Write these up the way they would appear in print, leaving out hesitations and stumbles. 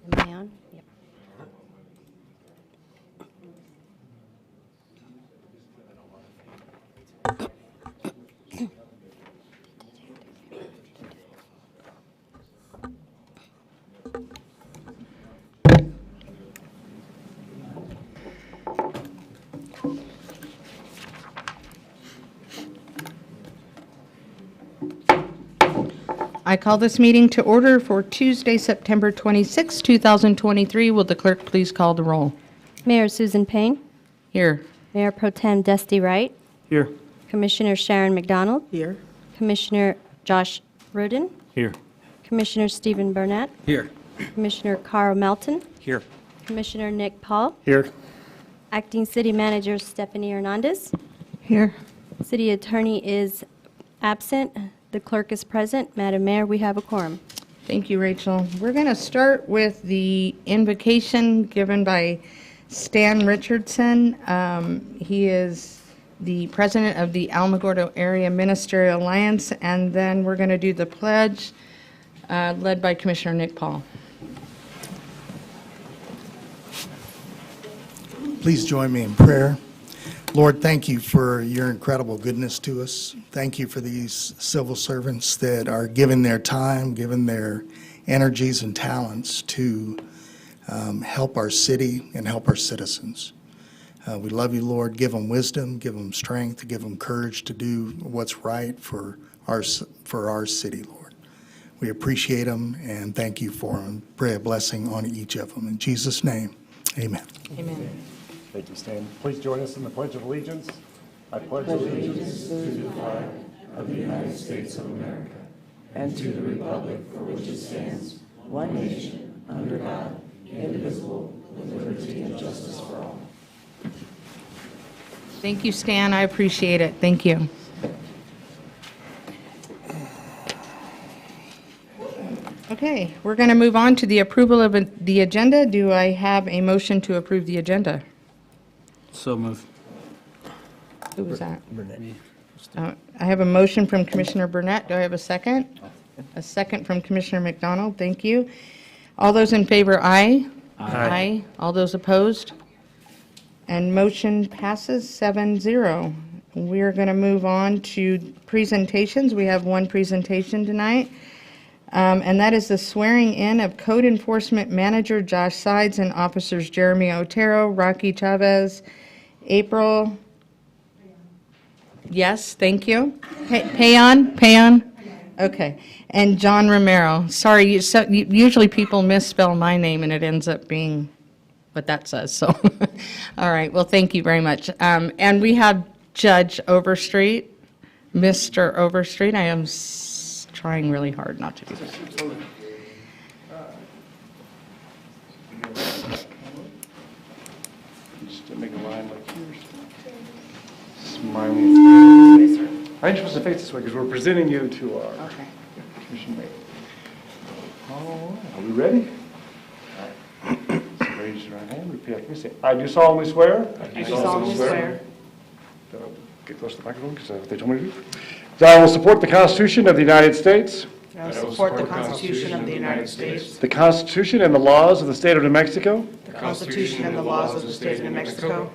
Am I on? Yep. I call this meeting to order for Tuesday, September 26, 2023. Will the clerk please call the roll? Mayor Susan Payne, Here. Mayor Pro Tem Dusty Wright, Here. Commissioner Sharon McDonald, Here. Commissioner Josh Rudin, Here. Commissioner Stephen Burnett, Here. Commissioner Carl Melton, Here. Commissioner Nick Paul, Here. Acting City Manager Stephanie Hernandez. Here. City Attorney is absent. The clerk is present. Madam Mayor, we have a quorum. Thank you, Rachel. We're going to start with the invocation given by Stan Richardson. He is the president of the Alamogordo Area Ministerial Alliance, and then we're going to do the pledge led by Commissioner Nick Paul. Please join me in prayer. Lord, thank you for your incredible goodness to us. Thank you for these civil servants that are giving their time, giving their energies and talents to help our city and help our citizens. We love you, Lord. Give them wisdom, give them strength, give them courage to do what's right for our city, Lord. We appreciate them and thank you for them. Pray a blessing on each of them. In Jesus' name, amen. Amen. Thank you, Stan. Please join us in the Pledge of Allegiance. I pledge allegiance to the flag of the United States of America and to the republic for which it stands, one nation, under God, indivisible, with liberty and justice for all. Thank you, Stan. I appreciate it. Thank you. Okay, we're going to move on to the approval of the agenda. Do I have a motion to approve the agenda? So move. Who was that? I have a motion from Commissioner Burnett. Do I have a second? A second from Commissioner McDonald. Thank you. All those in favor, aye. Aye. All those opposed? And motion passes 7-0. We're going to move on to presentations. We have one presentation tonight, and that is the swearing in of Code Enforcement Manager Josh Sides and Officers Jeremy Otero, Rocky Chavez, April. Yes, thank you. Payon. Okay, and John Romero. Sorry, usually people misspell my name and it ends up being what that says, so. All right, well, thank you very much. And we have Judge Overstreet, Mr. Overstreet. I am trying really hard not to do this. Just to make a line like yours. Smiling. I ain't supposed to face this way because we're presenting you to our Okay. commission mate. All right, are we ready? All right. So raise your right hand, repeat after me. Say, I do solemnly swear. I do solemnly swear Get close to the microphone because they told me to do. That I will support the Constitution of the United States, I will support the Constitution of the United States, the Constitution and the laws of the state of New Mexico, the Constitution and the laws of the state of New Mexico,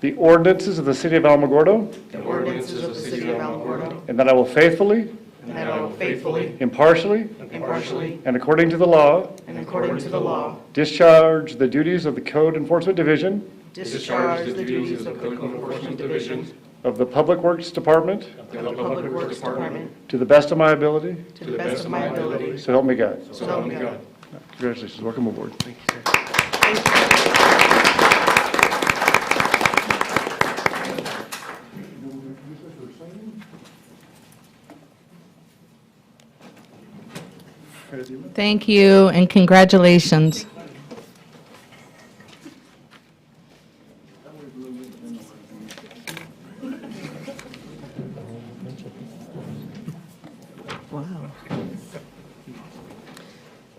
the ordinances of the city of Alamogordo, the ordinances of the city of Alamogordo, and that I will faithfully, and that I will faithfully, impartially, impartially, and according to the law, and according to the law, discharge the duties of the Code Enforcement Division discharge the duties of the Code Enforcement Division of the Public Works Department of the Public Works Department to the best of my ability, to the best of my ability, so help me God. so help me God. Congratulations, welcome aboard. Thank you, and congratulations.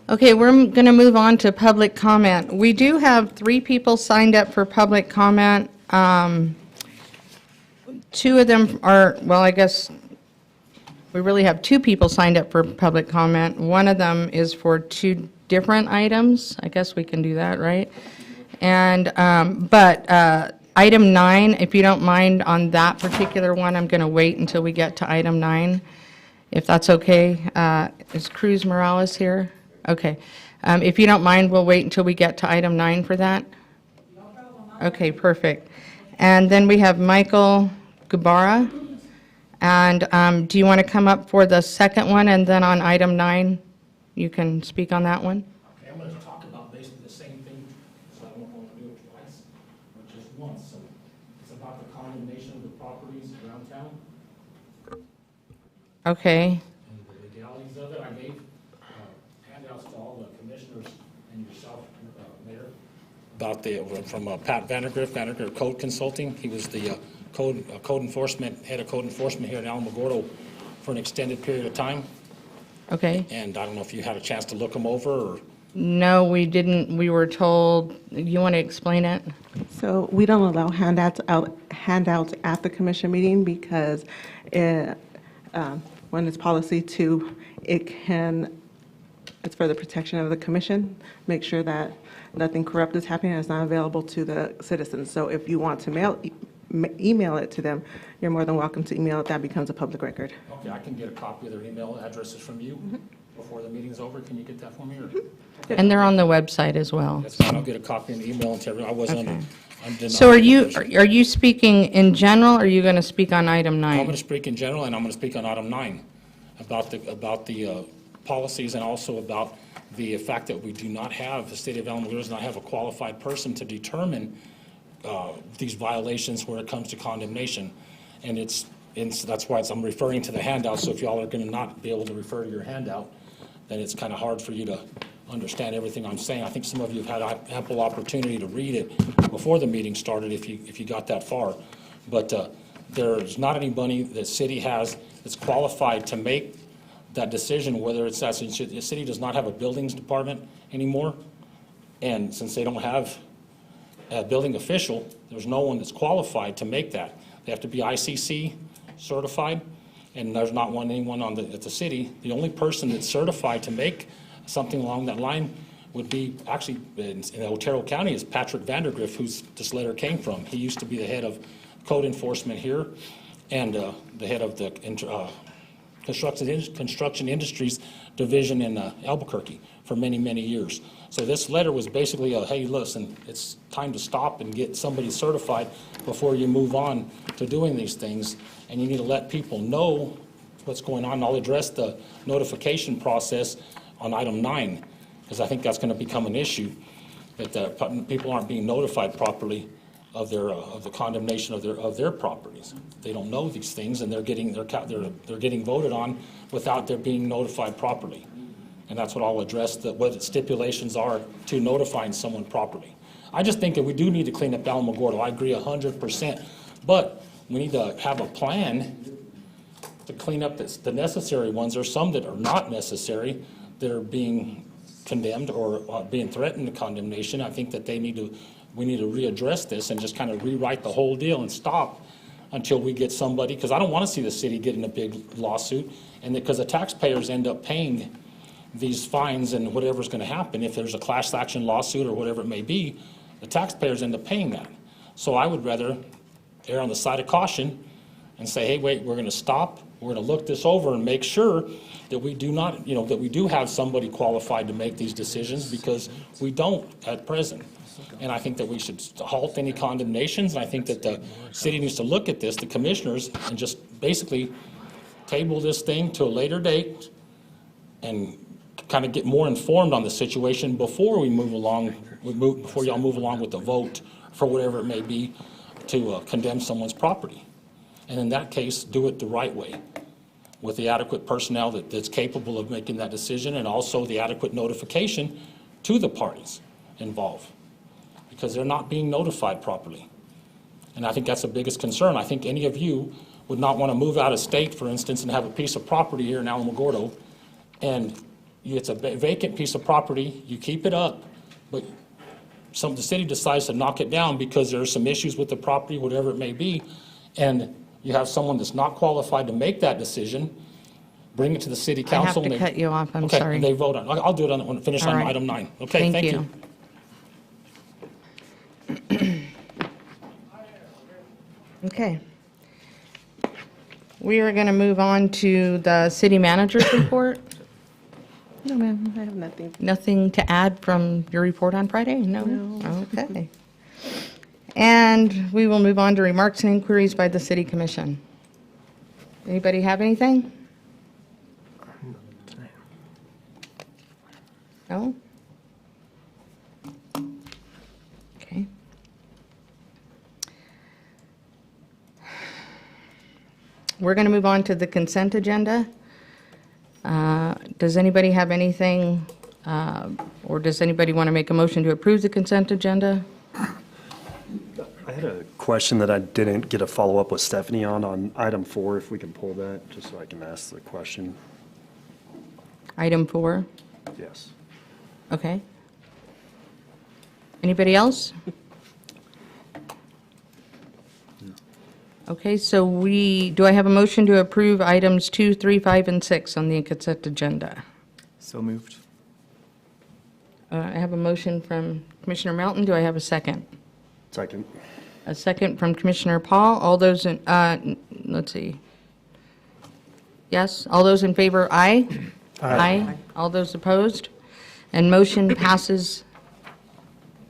Okay, we're going to move on to public comment. We do have 3 people signed up for public comment. 2 of them are, well, I guess we really have 2 people signed up for public comment. One of them is for 2 different items. I guess we can do that, right? And, item 9, if you don't mind, on that particular one, I'm going to wait until we get to item 9, if that's okay. Is Cruz Morales here? Okay. If you don't mind, we'll wait until we get to item 9 for that. Okay, perfect. And then we have Michael Gabara. And do you want to come up for the second one, and then on item 9, you can speak on that one? Okay, I'm going to talk about basically the same thing, so I don't want to do it twice, but just once. So it's about the condemnation of the properties around town Okay, and the legalities of it. I gave handouts to all the commissioners and yourself, Mayor, about from Pat Vandergriff Code Consulting. He was the code enforcement, head of code enforcement here in Alamogordo for an extended period of time. okay. And I don't know if you had a chance to look them over or. No, we didn't, we were told, you want to explain it? So we don't allow handouts at the commission meeting because when it's policy to, it's for the protection of the commission, make sure that nothing corrupt is happening and it's not available to the citizens. So if you want to email it to them, you're more than welcome to email it. That becomes a public record. Okay, I can get a copy of their email addresses from you before the meeting's over. Can you get that for me? Or And they're on the website as well. that's fine. I'll get a copy and email it to everyone. I wasn't. Okay. So are you speaking in general, or are you going to speak on item I'm going 9? to speak in general, and I'm going to speak on item 9 about the policies and also about the fact that we do not have, the city of Alamogordo does not have a qualified person to determine these violations where it comes to condemnation. And that's why I'm referring to the handout. So if y'all are going to not be able to refer to your handout, then it's kind of hard for you to understand everything I'm saying. I think some of you have had ample opportunity to read it before the meeting started if you got that far. But there's not anybody the city has that's qualified to make that decision, whether it's that the city does not have a buildings department anymore. And since they don't have a building official, there's no one that's qualified to make that. They have to be ICC certified, and there's not anyone at the city. The only person that's certified to make something along that line would be, actually, in Otero County, is Patrick Vandergriff, who's this letter came from. He used to be the head of code enforcement here and the head of the construction industries division in Albuquerque for many, many years. So this letter was basically hey, listen, it's time to stop and get somebody certified before you move on to doing these things. And you need to let people know what's going on. I'll address the notification process on item 9, because I think that's going to become an issue, that people aren't being notified properly of the condemnation of their properties. They don't know these things, and they're getting voted on without their being notified properly. And that's what I'll address, what the stipulations are to notifying someone properly. I just think that we do need to clean up Alamogordo. I agree 100%, but we need to have a plan to clean up the necessary ones. There's some that are not necessary that are being condemned or being threatened to condemnation. I think that we need to readdress this and just kind of rewrite the whole deal and stop until we get somebody, because I don't want to see the city get in a big lawsuit, and because the taxpayers end up paying these fines and whatever's going to happen. If there's a class action lawsuit or whatever it may be, the taxpayers end up paying that. So I would rather err on the side of caution and say, hey, wait, we're going to stop. We're going to look this over and make sure that we do not, that we do have somebody qualified to make these decisions, because we don't at present. And I think that we should halt any condemnations. And I think that the city needs to look at this, the commissioners, and just basically table this thing to a later date and kind of get more informed on the situation before we move along, before y'all move along with the vote for whatever it may be to condemn someone's property. And in that case, do it the right way with the adequate personnel that's capable of making that decision, and also the adequate notification to the parties involved, because they're not being notified properly. And I think that's the biggest concern. I think any of you would not want to move out of state, for instance, and have a piece of property here in Alamogordo, and it's a vacant piece of property, you keep it up, but the city decides to knock it down because there are some issues with the property, whatever it may be, and you have someone that's not qualified to make that decision, bring it to the city I have council. to and they- cut you off, I'm Okay, sorry. and they vote on it. I'll do it when I finish All on right. item 9. Okay, thank you. Okay. We are going to move on to the city manager's report. No, ma'am, I have nothing. Nothing to add from your report on Friday? No? Okay. And we will move on to remarks and inquiries by the city commission. Anybody have anything? No? Okay. We're going to move on to the consent agenda. Does anybody have anything, or does anybody want to make a motion to approve the consent agenda? I had a question that I didn't get a follow-up with Stephanie on item 4, if we can pull that, just so I can ask the question. Item 4, Yes. okay. Anybody else? Okay, so do I have a motion to approve items 2, 3, 5, and 6 on the consent agenda? So moved. I have a motion from Commissioner Melton. Do I have a second? Second. A second from Commissioner Paul. All those in, let's see. Yes, all those in favor, aye? Aye. All those opposed? And motion passes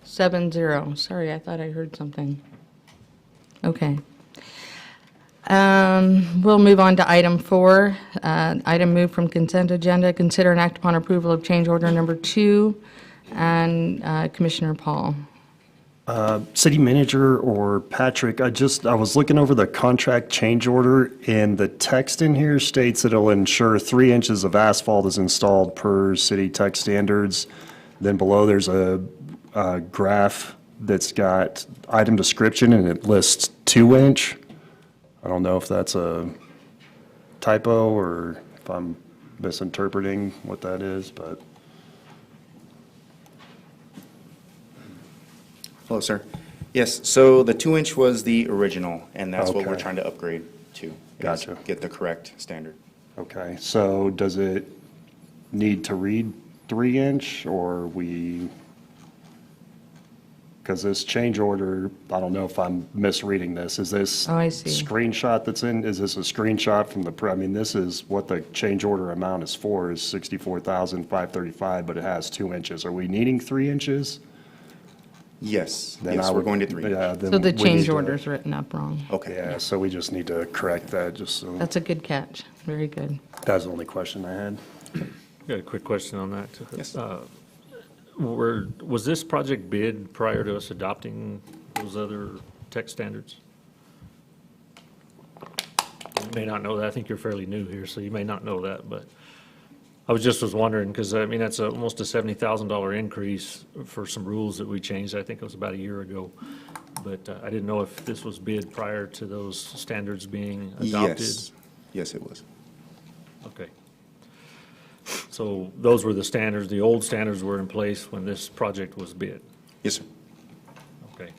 7-0. Sorry, I thought I heard something. Okay. We'll move on to item 4. Item moved from consent agenda. Consider and act upon approval of change order number 2. And Commissioner Paul. City manager or Patrick, I was looking over the contract change order, and the text in here states that it'll ensure 3 inches of asphalt is installed per city tech standards. Then below, there's a graph that's got item description, and it lists 2-inch. I don't know if that's a typo or if I'm misinterpreting what that is, but. Hello, sir. Yes, so the 2-inch was the original, and that's what we're Okay. trying to upgrade to. is Gotcha. Get the correct standard. Okay, so does it need to read 3-inch, or because this change order, I don't know if I'm misreading this, is this Oh, I see. screenshot that's is this a screenshot from I mean, this is what the change order amount is for, is $64,535, but it has 2 inches. Are we needing 3 inches? Yes, Then yes, I we're would- going to 3. yeah, then So the we change need to- order's written up wrong. Okay. Yeah, so we just need to correct that, just so, That's a good catch. Very good. that's the only question I had. Got a quick question on that. Yes. Was this project bid prior to us adopting those other tech standards? You may not know that. I think you're fairly new here, so you may not know that, but I was wondering, because, I mean, that's almost a $70,000 increase for some rules that we changed. I think it was about a year ago. But I didn't know if this was bid prior to those standards being adopted. Yes, yes, it was. Okay. So those were the standards, the old standards were in place when this project was bid? Yes, sir. Okay.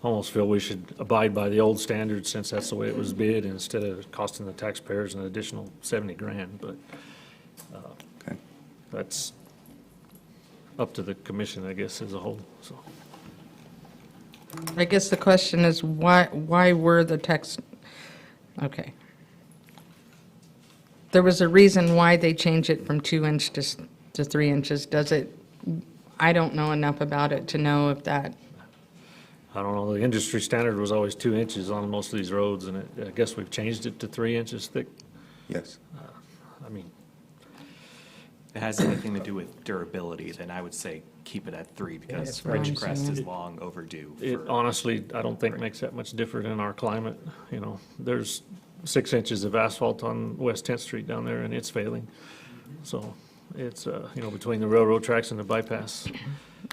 Almost feel we should abide by the old standards since that's the way it was bid instead of costing the taxpayers an additional 70 grand, but Okay. that's up to the commission, I guess, as a whole, so. I guess the question is, why were the text, okay. There was a reason why they changed it from 2-inch to 3 inches. Does it, I don't know enough about it to know if that, I don't know, the industry standard was always 2 inches on most of these roads, and I guess we've changed it to 3 inches thick. Yes. I mean, If it has anything to do with durability, then I would say keep it at 3 because that's what I'm Ridgecrest saying. is long overdue. it honestly, I don't think makes that much different in our climate. You know, there's 6 inches of asphalt on West 10th Street down there, and it's failing. So it's, you know, between the railroad tracks and the bypass.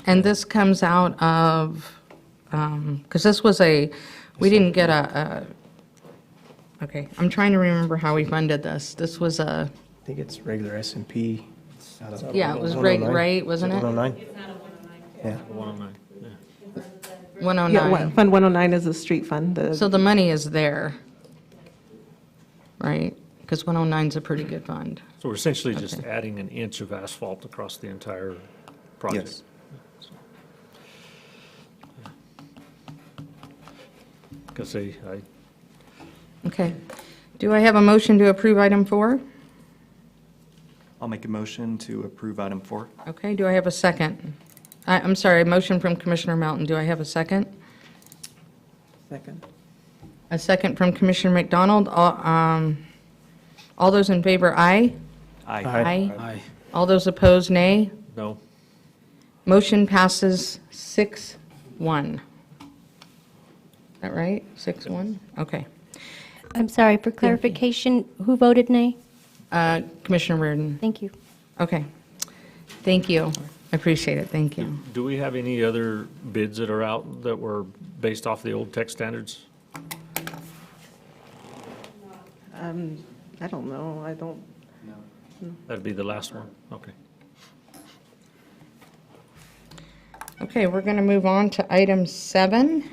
and this comes out of, because this was we didn't get okay, I'm trying to remember how we funded this. This was I think it's regular S&P. yeah, it was 109. right, wasn't it? 109? Yeah. 109, yeah. 109. Yeah, Fund 109 is a street fund. So the money is there, right? because 109 is a pretty good fund. So we're essentially just Okay. adding an inch of asphalt across the entire project. Yes. Because I, Okay. Do I have a motion to approve item 4? I'll make a motion to approve item 4. Okay, do I have a second? I'm sorry, a motion from Commissioner Melton. Do I have a second? Second. A second from Commissioner McDonald. All those in favor, aye? Aye. Aye. All those opposed, nay? no, Motion passes 6-1. Is that right? 6-1? Okay. I'm sorry, for clarification, who voted nay? Commissioner Reardon. Thank you. Okay. Thank you. I appreciate it. Thank you. do we have any other bids that are out that were based off the old tech standards? I don't know, I don't, That'd be the last one, okay. Okay, we're going to move on to item 7.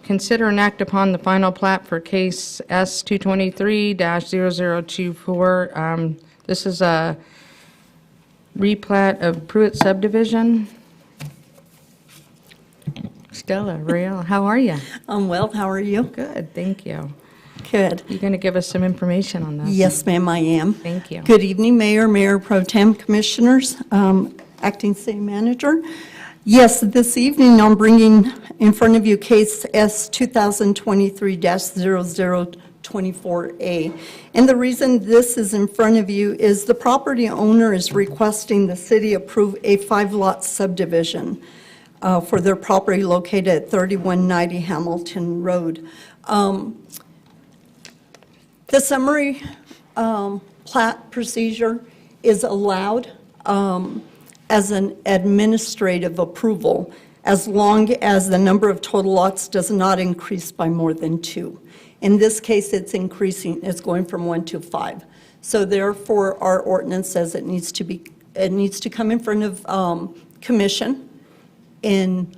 Consider and act upon the final plat for case S-223-0024. This is a replat of Pruitt subdivision. Stella, Rael, how are you? I'm well, how are you? Good, thank you. Good. You going to give us some information on this? Yes, ma'am, I am. Thank you. Good evening, Mayor, Mayor Pro Tem, Commissioners, Acting City Manager. Yes, this evening I'm bringing in front of you case S 2023-0024A. And the reason this is in front of you is the property owner is requesting the city approve a 5-lot subdivision for their property located at 3190 Hamilton Road. The summary plat procedure is allowed as an administrative approval as long as the number of total lots does not increase by more than 2. In this case, it's increasing, it's going from 1 to 5. So therefore, our ordinance says it needs to come in front of commission, and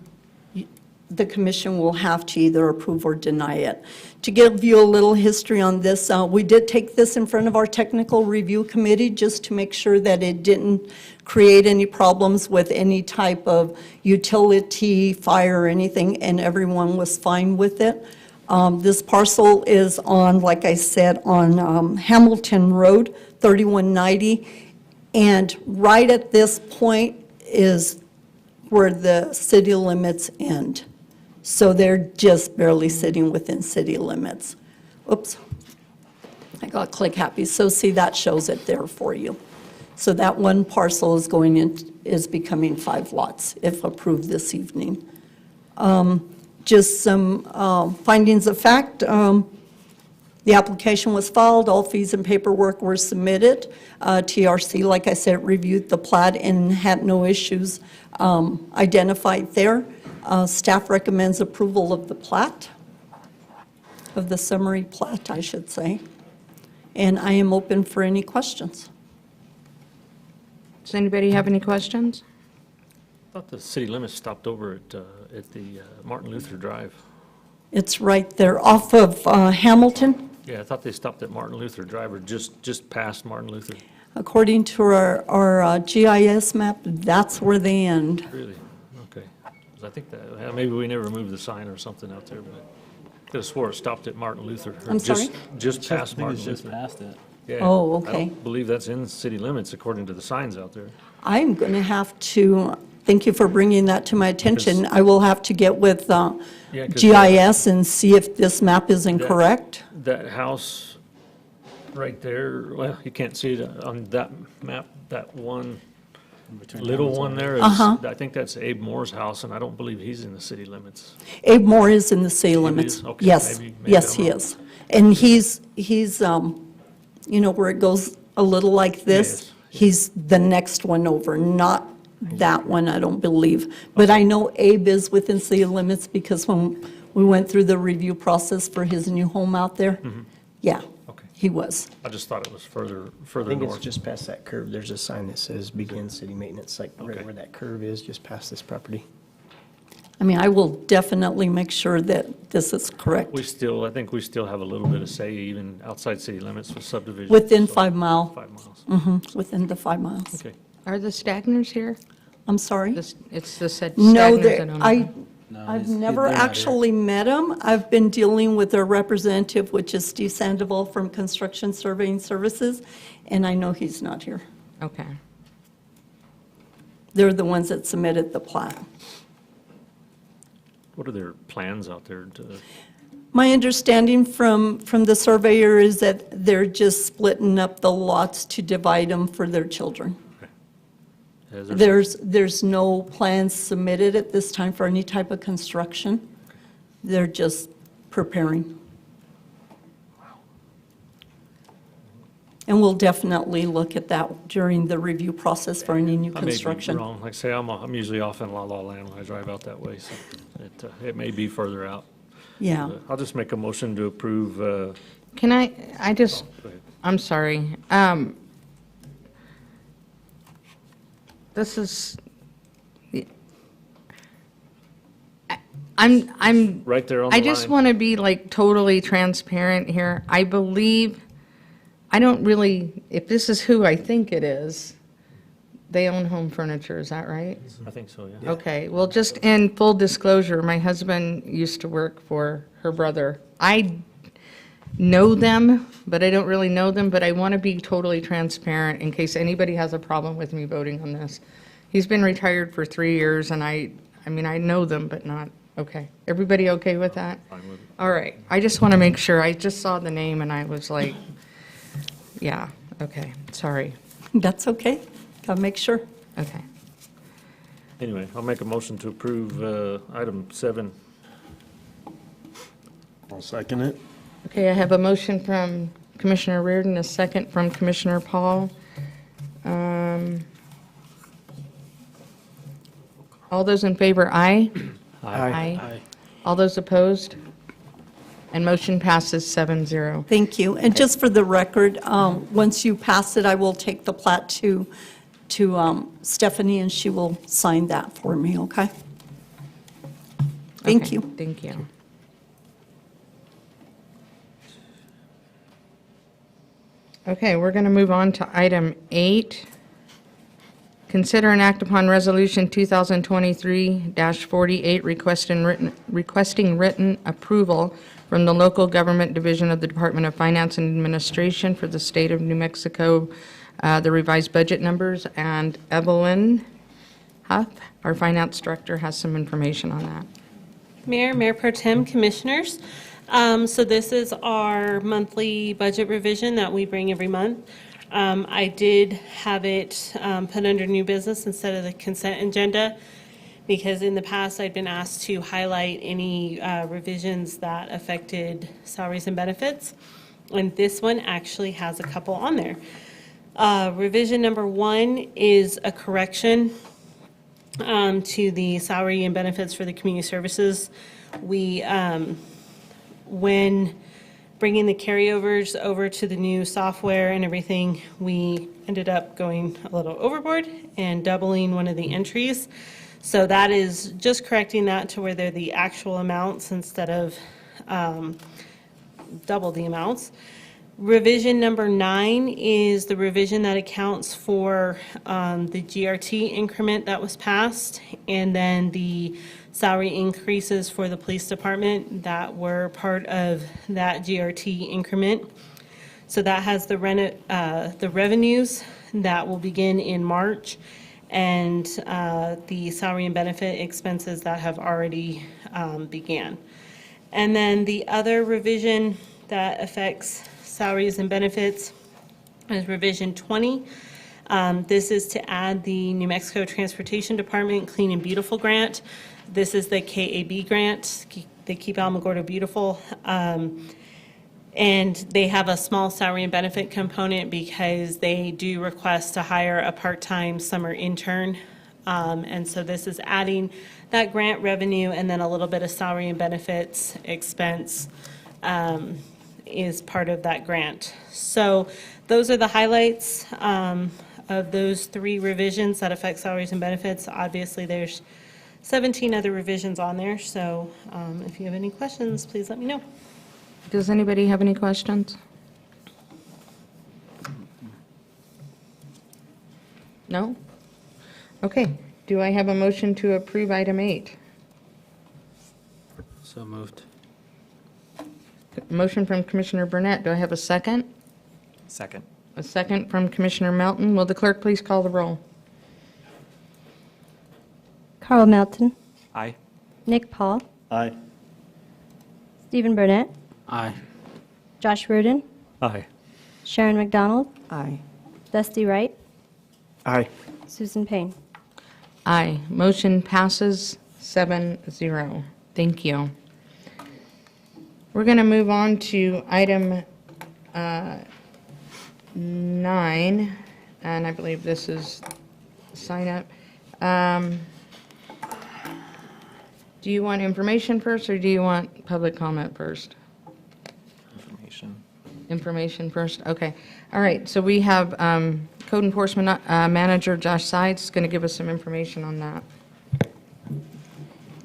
the commission will have to either approve or deny it. To give you a little history on this, we did take this in front of our technical review committee just to make sure that it didn't create any problems with any type of utility, fire, or anything, and everyone was fine with it. This parcel is on, like I said, on Hamilton Road, 3190, and right at this point is where the city limits end. So they're just barely sitting within city limits. Oops, I got click happy. So see, that shows it there for you. So that one parcel is going in, is becoming 5 lots if approved this evening. Just some findings of fact. The application was filed, all fees and paperwork were submitted. TRC, like I said, reviewed the plat and had no issues identified there. Staff recommends approval of the plat, of the summary plat, I should say. And I am open for any questions. Does anybody have any questions? I thought the city limits stopped over at the Martin Luther Drive. It's right there off of Hamilton. Yeah, I thought they stopped at Martin Luther Drive, or just past Martin Luther. According to our GIS map, that's where they end. Really? Okay. 'Cause I think that, maybe we never moved the sign or something out there, but I could have swore it stopped at Martin Luther. or I'm sorry? Just past I think Martin it's just Luther. past it. Yeah. Oh, I okay. don't believe that's in city limits according to the signs out there. I'm going to have to, thank you for bringing that to my attention. I will have to get with Yeah, 'cause GIS and see if this map is incorrect. That house right there, well, you can't see it on that map, that one little one there is, I think that's Abe Moore's house, and I don't believe he's in the city limits. Abe Moore is in the city He limits. is? Okay, Yes, maybe yes, I'm he wrong. is. And he's, you know, where it goes a little like this, Yes. he's the next one over, not that one, I don't believe. But I know Abe is within city limits because when we went through the review process for his new home out there, yeah, Okay. he was. I just thought it was I further think it's north. just past that curve. There's a sign that says begin city maintenance, like Okay. right where that curve is, just past this property. I mean, I will definitely make sure that this is correct. I think we still have a little bit of say even outside city limits for subdivisions. Within so 5 mile, 5 miles. within the 5 miles. Okay. Are the Stagners here? I'm sorry? It's the said No, Stagners they- that own I, it. I've never actually met him. I've been dealing with their representative, which is Steve Sandoval from Construction Surveying Services, and I know he's not here. Okay. They're the ones that submitted the plat. What are their plans out there to, My understanding from the surveyor is that they're just splitting up the lots to divide them for their children. has there- There's no plans submitted at this time for any type of construction. They're just preparing. And we'll definitely look at that during the review process for any new I may be construction. wrong. Like I say, I'm usually off in La La Land when I drive out that way, so it may be further out. Yeah. I'll just make a motion to approve, Can I just, go ahead. I'm sorry. This is, I'm, Right there on the I line. just want to be like totally transparent here. I believe, I don't really, if this is who I think it is, they own Home Furniture, is that right? I think so, yeah. Okay, well, just in full disclosure, my husband used to work for her brother. I know them, but I don't really know them, but I want to be totally transparent in case anybody has a problem with me voting on this. He's been retired for 3 years, and I mean, I know them, but not, okay. Everybody okay with that? Fine with it. All right, I just want to make sure. I just saw the name, and I was like, yeah, okay, sorry. That's okay. Gotta make sure. Okay. Anyway, I'll make a motion to approve item 7. I'll second it. Okay, I have a motion from Commissioner Reardon, a second from Commissioner Paul. All those in favor, aye? Aye. All those opposed? And motion passes 7-0. Thank you. And just for the record, once you pass it, I will take the plat to Stephanie, and she will sign that for me, okay? Thank Okay, you. Thank you. Okay, we're going to move on to item 8. Consider and act upon Resolution 2023-48 requesting written approval from the Local Government Division of the Department of Finance and Administration for the State of New Mexico, the revised budget numbers, and Evelyn Huff, our Finance Director, has some information on that. Mayor Pro Tem, Commissioners. So this is our monthly budget revision that we bring every month. I did have it put under new business instead of the consent agenda, because in the past I'd been asked to highlight any revisions that affected salaries and benefits. And this one actually has a couple on there. Revision number 1 is a correction to the salary and benefits for the community services. We, when bringing the carryovers over to the new software and everything, we ended up going a little overboard and doubling one of the entries. So that is just correcting that to where they're the actual amounts instead of double the amounts. Revision number 9 is the revision that accounts for the GRT increment that was passed, and then the salary increases for the police department that were part of that GRT increment. So that has the revenues that will begin in March, and the salary and benefit expenses that have already began. And then the other revision that affects salaries and benefits is revision 20. This is to add the New Mexico Transportation Department Clean and Beautiful grant. This is the KAB grant, the Keep Alamogordo Beautiful. And they have a small salary and benefit component because they do request to hire a part-time summer intern. And so this is adding that grant revenue, and then a little bit of salary and benefits expense is part of that grant. So those are the highlights of those 3 revisions that affect salaries and benefits. Obviously, there's 17 other revisions on there, so if you have any questions, please let me know. Does anybody have any questions? No? Okay. Do I have a motion to approve item 8? So moved. Motion from Commissioner Burnett. Do I have a second? Second. A second from Commissioner Melton. Will the clerk please call the roll? Carl Melton, Aye. Nick Paul, Aye. Stephen Burnett, Aye. Josh Rudin, Aye. Sharon McDonald, Aye. Dusty Wright, Aye. Susan Payne. Aye. Motion passes 7-0. Thank you. We're going to move on to item 9, and I believe this is sign up. Do you want information first, or do you want public comment first? Information. Information first, okay. All right, so we have Code Enforcement Manager Josh Sides is going to give us some information on that.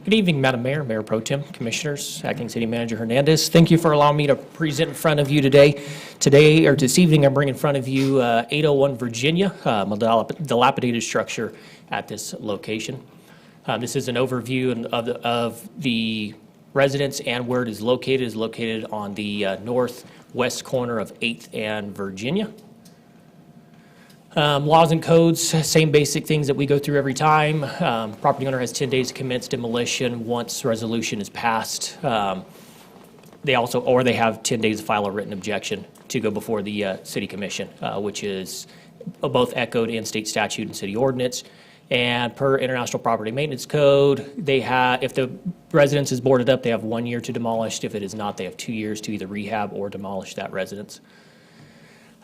Good evening, Madam Mayor, Mayor Pro Tem, Commissioners, Acting City Manager Hernandez. Thank you for allowing me to present in front of you today. Today, or this evening, I'm bringing in front of you 801 Virginia, a dilapidated structure at this location. This is an overview of the residence and where it is located. It is located on the northwest corner of 8th and Virginia. Laws and codes, same basic things that we go through every time. Property owner has 10 days to commence demolition once resolution is passed. They have 10 days to file a written objection to go before the city commission, which is both echoed in state statute and city ordinance. And per International Property Maintenance Code, if the residence is boarded up, they have 1 year to demolish. If it is not, they have 2 years to either rehab or demolish that residence.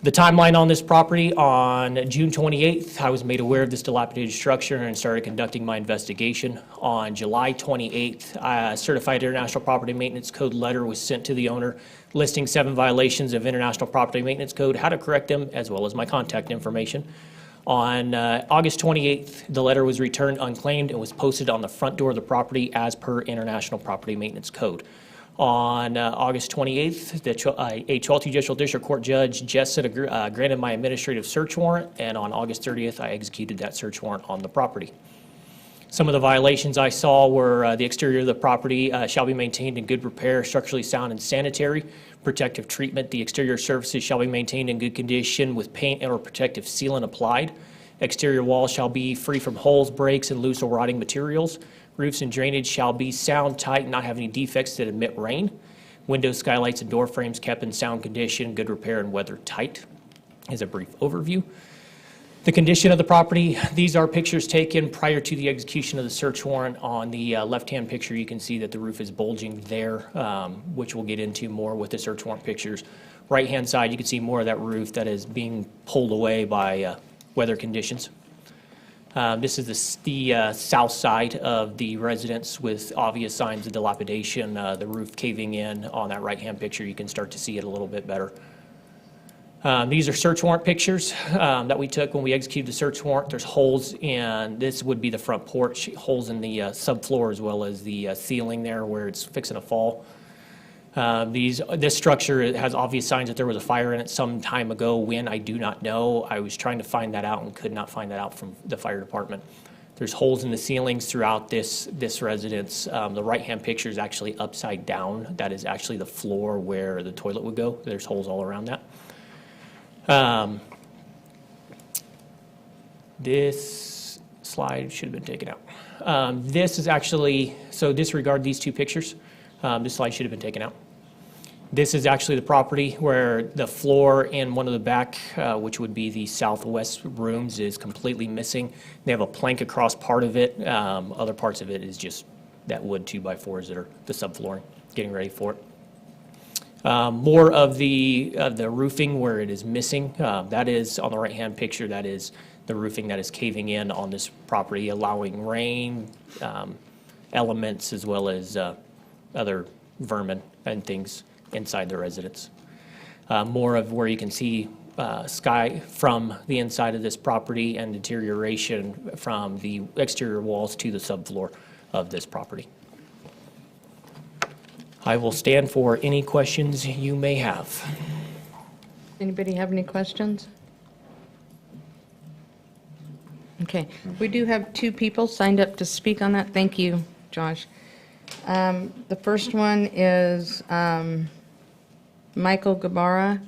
The timeline on this property, on June 28th, I was made aware of this dilapidated structure and started conducting my investigation. On July 28th, a certified International Property Maintenance Code letter was sent to the owner listing 7 violations of International Property Maintenance Code, how to correct them, as well as my contact information. On August 28th, the letter was returned unclaimed and was posted on the front door of the property as per International Property Maintenance Code. On August 28th, a 12th Judicial District Court Judge Jessup granted my administrative search warrant, and on August 30th, I executed that search warrant on the property. Some of the violations I saw were the exterior of the property shall be maintained in good repair, structurally sound and sanitary. Protective treatment, the exterior surfaces shall be maintained in good condition with paint or protective sealant applied. Exterior walls shall be free from holes, breaks, and loose or rotting materials. Roofs and drainage shall be sound, tight, and not have any defects that emit rain. Windows, skylights, and door frames kept in sound condition, good repair, and weather tight. As a brief overview. The condition of the property, these are pictures taken prior to the execution of the search warrant. On the left-hand picture, you can see that the roof is bulging there, which we'll get into more with the search warrant pictures. Right-hand side, you can see more of that roof that is being pulled away by weather conditions. This is the south side of the residence with obvious signs of dilapidation, the roof caving in. On that right-hand picture, you can start to see it a little bit better. These are search warrant pictures that we took when we executed the search warrant. There's holes in, this would be the front porch, holes in the subfloor as well as the ceiling there where it's fixing to fall. This structure has obvious signs that there was a fire in it some time ago. When, I do not know. I was trying to find that out and could not find that out from the fire department. There's holes in the ceilings throughout this residence. The right-hand picture is actually upside down. That is actually the floor where the toilet would go. There's holes all around that. This slide should have been taken out. This is actually, so disregard these 2 pictures. This slide should have been taken out. This is actually the property where the floor in one of the back, which would be the southwest rooms, is completely missing. They have a plank across part of it. Other parts of it is just that wood 2x4s that are the subflooring, getting ready for it. More of the roofing where it is missing. That is on the right-hand picture. That is the roofing that is caving in on this property, allowing rain, elements, as well as other vermin and things inside the residence. More of where you can see sky from the inside of this property and deterioration from the exterior walls to the subfloor of this property. I will stand for any questions you may have. Anybody have any questions? Okay, we do have two people signed up to speak on that. Thank you, Josh. The first one is Michael Gabara,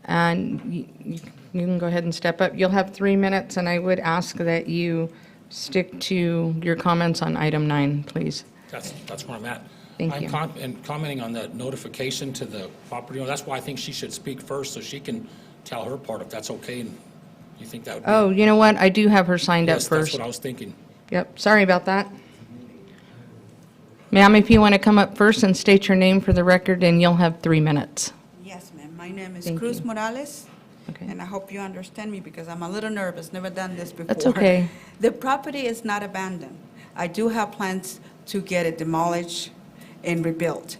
and you can go ahead and step up. You'll have 3 minutes, and I would ask that you stick to your comments on item 9, please. That's where I'm at. Thank you. And commenting on that notification to the property owner, that's why I think she should speak first, so she can tell her part, if that's okay, and you think that would be... Oh, you know what? I do have her signed up Yes, first. that's what I was thinking. Yep, sorry about that. Ma'am, if you want to come up first and state your name for the record, and you'll have 3 minutes. Yes, ma'am. My name is Thank Cruz you. Morales, Okay. and I hope you understand me because I'm a little nervous, never done this before. That's okay. The property is not abandoned. I do have plans to get it demolished and rebuilt,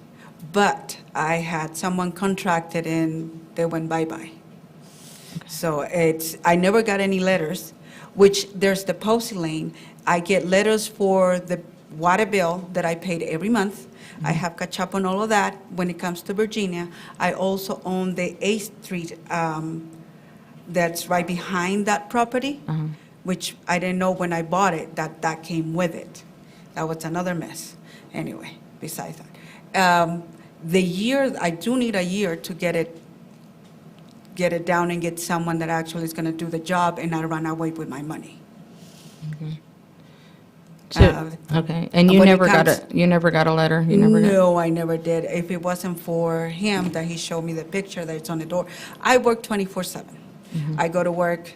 but I had someone contracted and they went bye-bye. So I never got any letters, which there's the Posey Lane. I get letters for the water bill that I paid every month. I have catch up on all of that when it comes to Virginia. I also own the 8th Street that's right behind that property, which I didn't know when I bought it that came with it. That was another mess. Anyway, besides that. I do need a year to get it down and get someone that actually is going to do the job and not run away with my money. Okay, and you when it never got comes- a, you never got a letter? You never got? No, I never did. If it wasn't for him, that he showed me the picture that it's on the door. I work 24/7. I go to work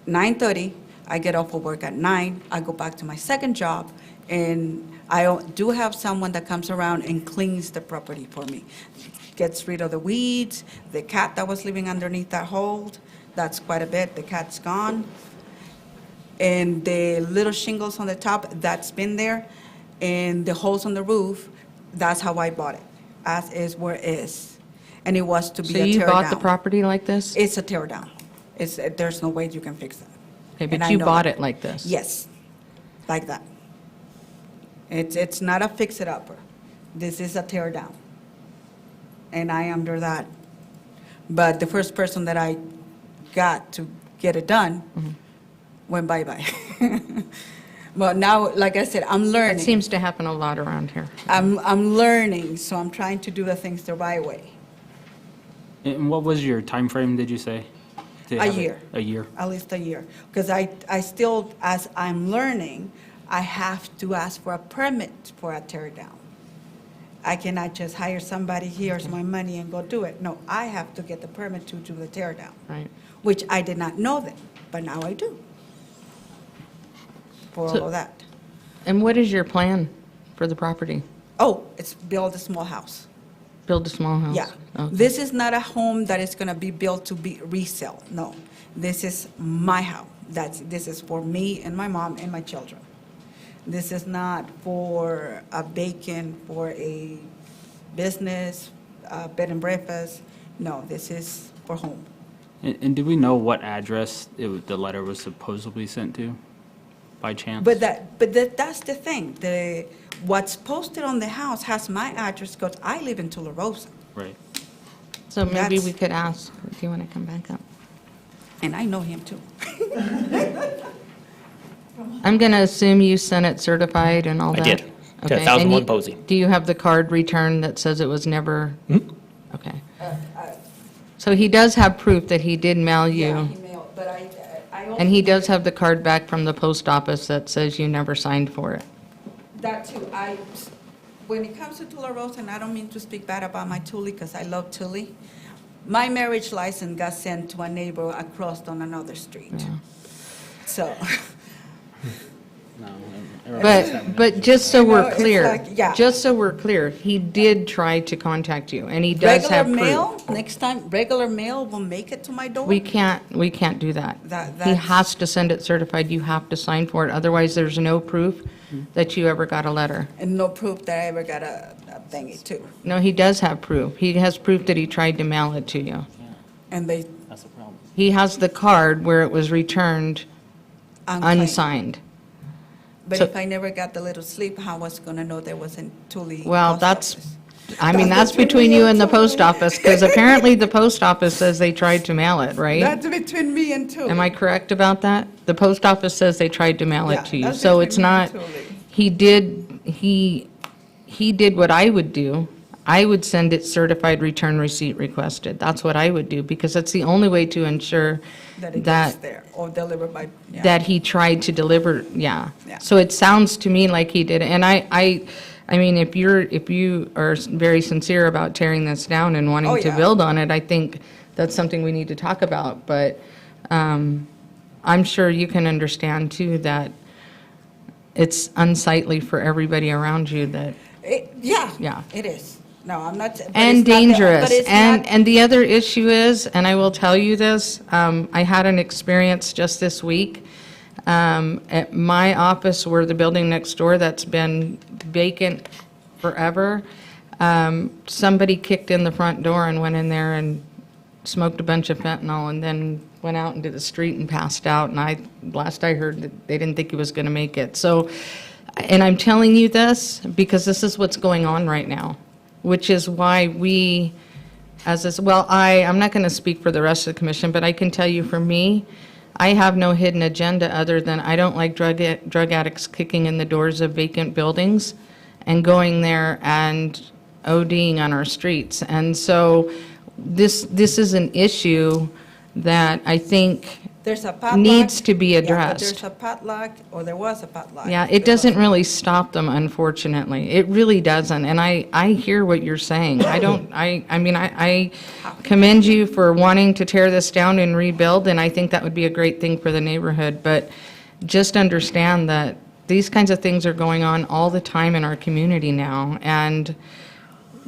9:30, I get off of work at 9, I go back to my second job, and I do have someone that comes around and cleans the property for me. Gets rid of the weeds, the cat that was living underneath that hole, that's quite a bit, the cat's gone. And the little shingles on the top, that's been there, and the holes on the roof, that's how I bought it, as is where is. And it was to be So a you tear bought the down. property like this? It's a tear down. There's no way you can fix that. Okay, and but I you know bought that. it like this? Yes, like that. It's not a fix-it-upper. This is a tear down. And I am under that. But the first person that I got to get it done went bye-bye. But now, like I said, I'm That learning. seems to happen a lot around here. I'm learning, so I'm trying to do the things the right way. And what was your time frame? Did you say? to A have it? year. A year. At least a year. Because I still, as I'm learning, I have to ask for a permit for a tear down. I cannot just hire somebody, here's my money, and go do it. No, I have to get the permit to do the tear down. Right. Which I did not know then, but now I do. For So- all of that. And what is your plan for the property? Oh, it's build a small house. Build a small house? Yeah. Okay. This is not a home that is going to be built to be resale. No. This is my house. This is for me and my mom and my children. This is not for a vacant, for a business, bed and breakfast. No, this is for home. And do we know what address the letter was supposedly sent to, by chance? That's the thing. What's posted on the house has my address because I live in Tularosa. Right. So maybe That's- we could ask, do you want to come back up? And I know him too. I'm going to assume you sent it certified and all I that? did, to Okay, and 1001 you- Posey. Do you have the card returned that says it was never? Okay. So he does have proof that he did mail you? Yeah, he mailed, but I also. And he does have the card back from the post office that says you never signed for it? That too. When it comes to Tularosa, and I don't mean to speak bad about my Tule because I love Tule, my marriage license got sent to a neighbor across on another street. So, But just so You know, we're it's clear, like, yeah. just so we're clear, he did try to contact you, and he does regular have proof. mail, next time, regular mail will make it to my door? We can't do that. He That's- has to send it certified, you have to sign for it, otherwise there's no proof that you ever got a letter. And no proof that I ever got a thingy too. No, he does have proof. He has proof that he tried to mail it to you. And they That's the problem. He has the card where it was returned unclaimed. unsigned. But So- if I never got the little slip, how was gonna know there wasn't Thule? Well, post that's, office? that's between you and the post office, because apparently the post office says they tried to mail it, right? That's between me and Thule. Am I correct about that? The post office says they tried to mail Yeah, it to you. that's So between it's me not, and Thule. he did what I would do. I would send it certified return receipt requested. That's what I would do, because that's the only way to ensure That it gets that, there, or delivered by, yeah. that he tried to deliver, yeah. Yeah. So it sounds to me like he did, and I mean, if you are very sincere about tearing this down and Oh, wanting to yeah. build on it, I think that's something we need to talk about, but I'm sure you can understand too that it's unsightly for everybody around you that, Yeah. Yeah. It is. No, I'm not. but and it's not the- dangerous. But it's And, not, and the other issue is, and I will tell you this, I had an experience just this week at my office where the building next door that's been vacant forever, somebody kicked in the front door and went in there and smoked a bunch of fentanyl and then went out into the street and passed out. And last I heard, that they didn't think he was going to make it. So, and I'm telling you this because this is what's going on right now, which is why we, I'm not going to speak for the rest of the commission, but I can tell you for me, I have no hidden agenda other than I don't like drug addicts kicking in the doors of vacant buildings and going there and ODing on our streets. And so this is an issue that I think there's a padlock. needs to be Yeah, but addressed. there's a padlock, or there was a padlock. Yeah, it doesn't really stop them, unfortunately. It really doesn't, and I hear what you're saying. I commend you for wanting to tear this down and rebuild, and I think that would be a great thing for the neighborhood, but just understand that these kinds of things are going on all the time in our community now, and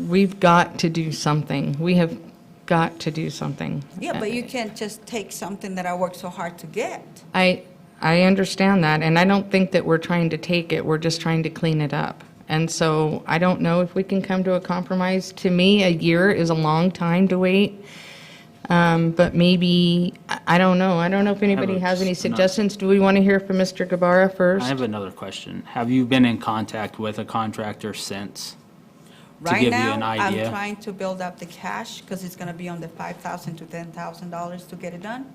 we've got to do something. We have got to do something. Yeah, but you can't just take something that I worked so hard to get. I understand that, and I don't think that we're trying to take it, we're just trying to clean it up. And so I don't know if we can come to a compromise. To me, a year is a long time to wait, but maybe, I don't know. I don't know if anybody has any suggestions. Do we want to hear from Mr. Guevara first? I have another question. Have you been in contact with a contractor since? To Right give you now, an I'm idea? trying to build up the cash, because it's gonna be on the $5,000 to $10,000 to get it done,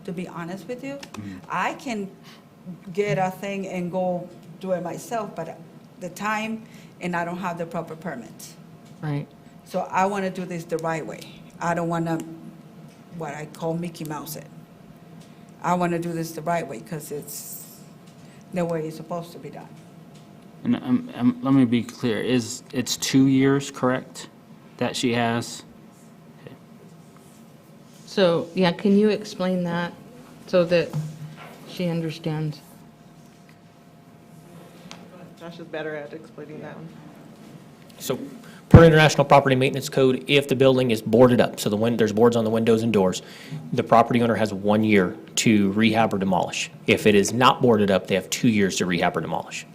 to be honest with you. I can get a thing and go do it myself, but the time, and I don't have the proper permits. Right. So I wanna do this the right way. I don't wanna, what I call Mickey Mouse it. I wanna do this the right way, because it's the way it's supposed to be done. And let me be clear, it's 2 years, correct, that she has? So, yeah, can you explain that so that she understands? Josh is better at explaining that one. So per International Property Maintenance Code, if the building is boarded up, so there's boards on the windows and doors, the property owner has 1 year to rehab or demolish. If it is not boarded up, they have 2 years to rehab or demolish.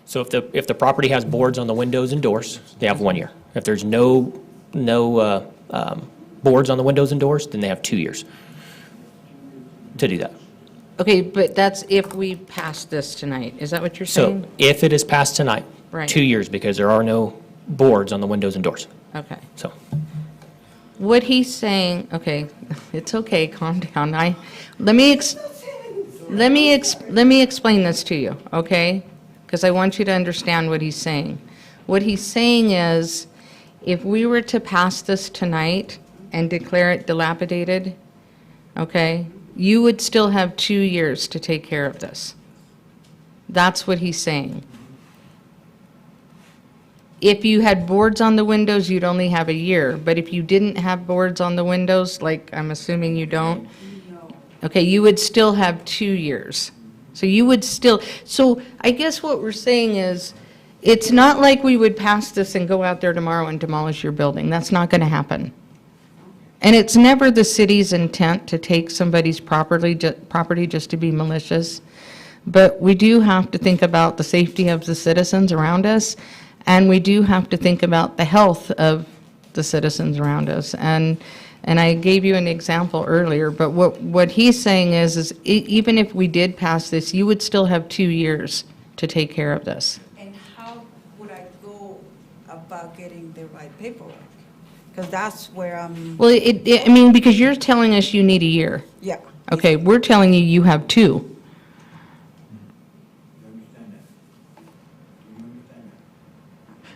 So if the property has boards on the windows and doors, they have 1 year. If there's no boards on the windows and doors, then they have 2 years to do that. Okay, but that's if we pass this tonight. Is that what you're saying? So if it is passed tonight, Right. 2 years, because there are no boards on the windows and doors. Okay. So What he's saying, okay, it's okay, calm down. Let me explain this to you, okay? Because I want you to understand what he's saying. What he's saying is, if we were to pass this tonight and declare it dilapidated, okay, you would still have 2 years to take care of this. That's what he's saying. If you had boards on the windows, you'd only have a year, but if you didn't have boards on the windows, like I'm assuming you don't, okay, you would still have 2 years. So you would still, so I guess what we're saying is, it's not like we would pass this and go out there tomorrow and demolish your building. That's not going to happen. And it's never the city's intent to take somebody's property just to be malicious. But we do have to think about the safety of the citizens around us, and we do have to think about the health of the citizens around us. And And I gave you an example earlier, but what he's saying is even if we did pass this, you would still have 2 years to take care of this. And how would I go about getting the right paperwork? Because that's where I'm, Well, I mean, because you're telling us you need a year. yeah. Okay, we're telling you you have 2.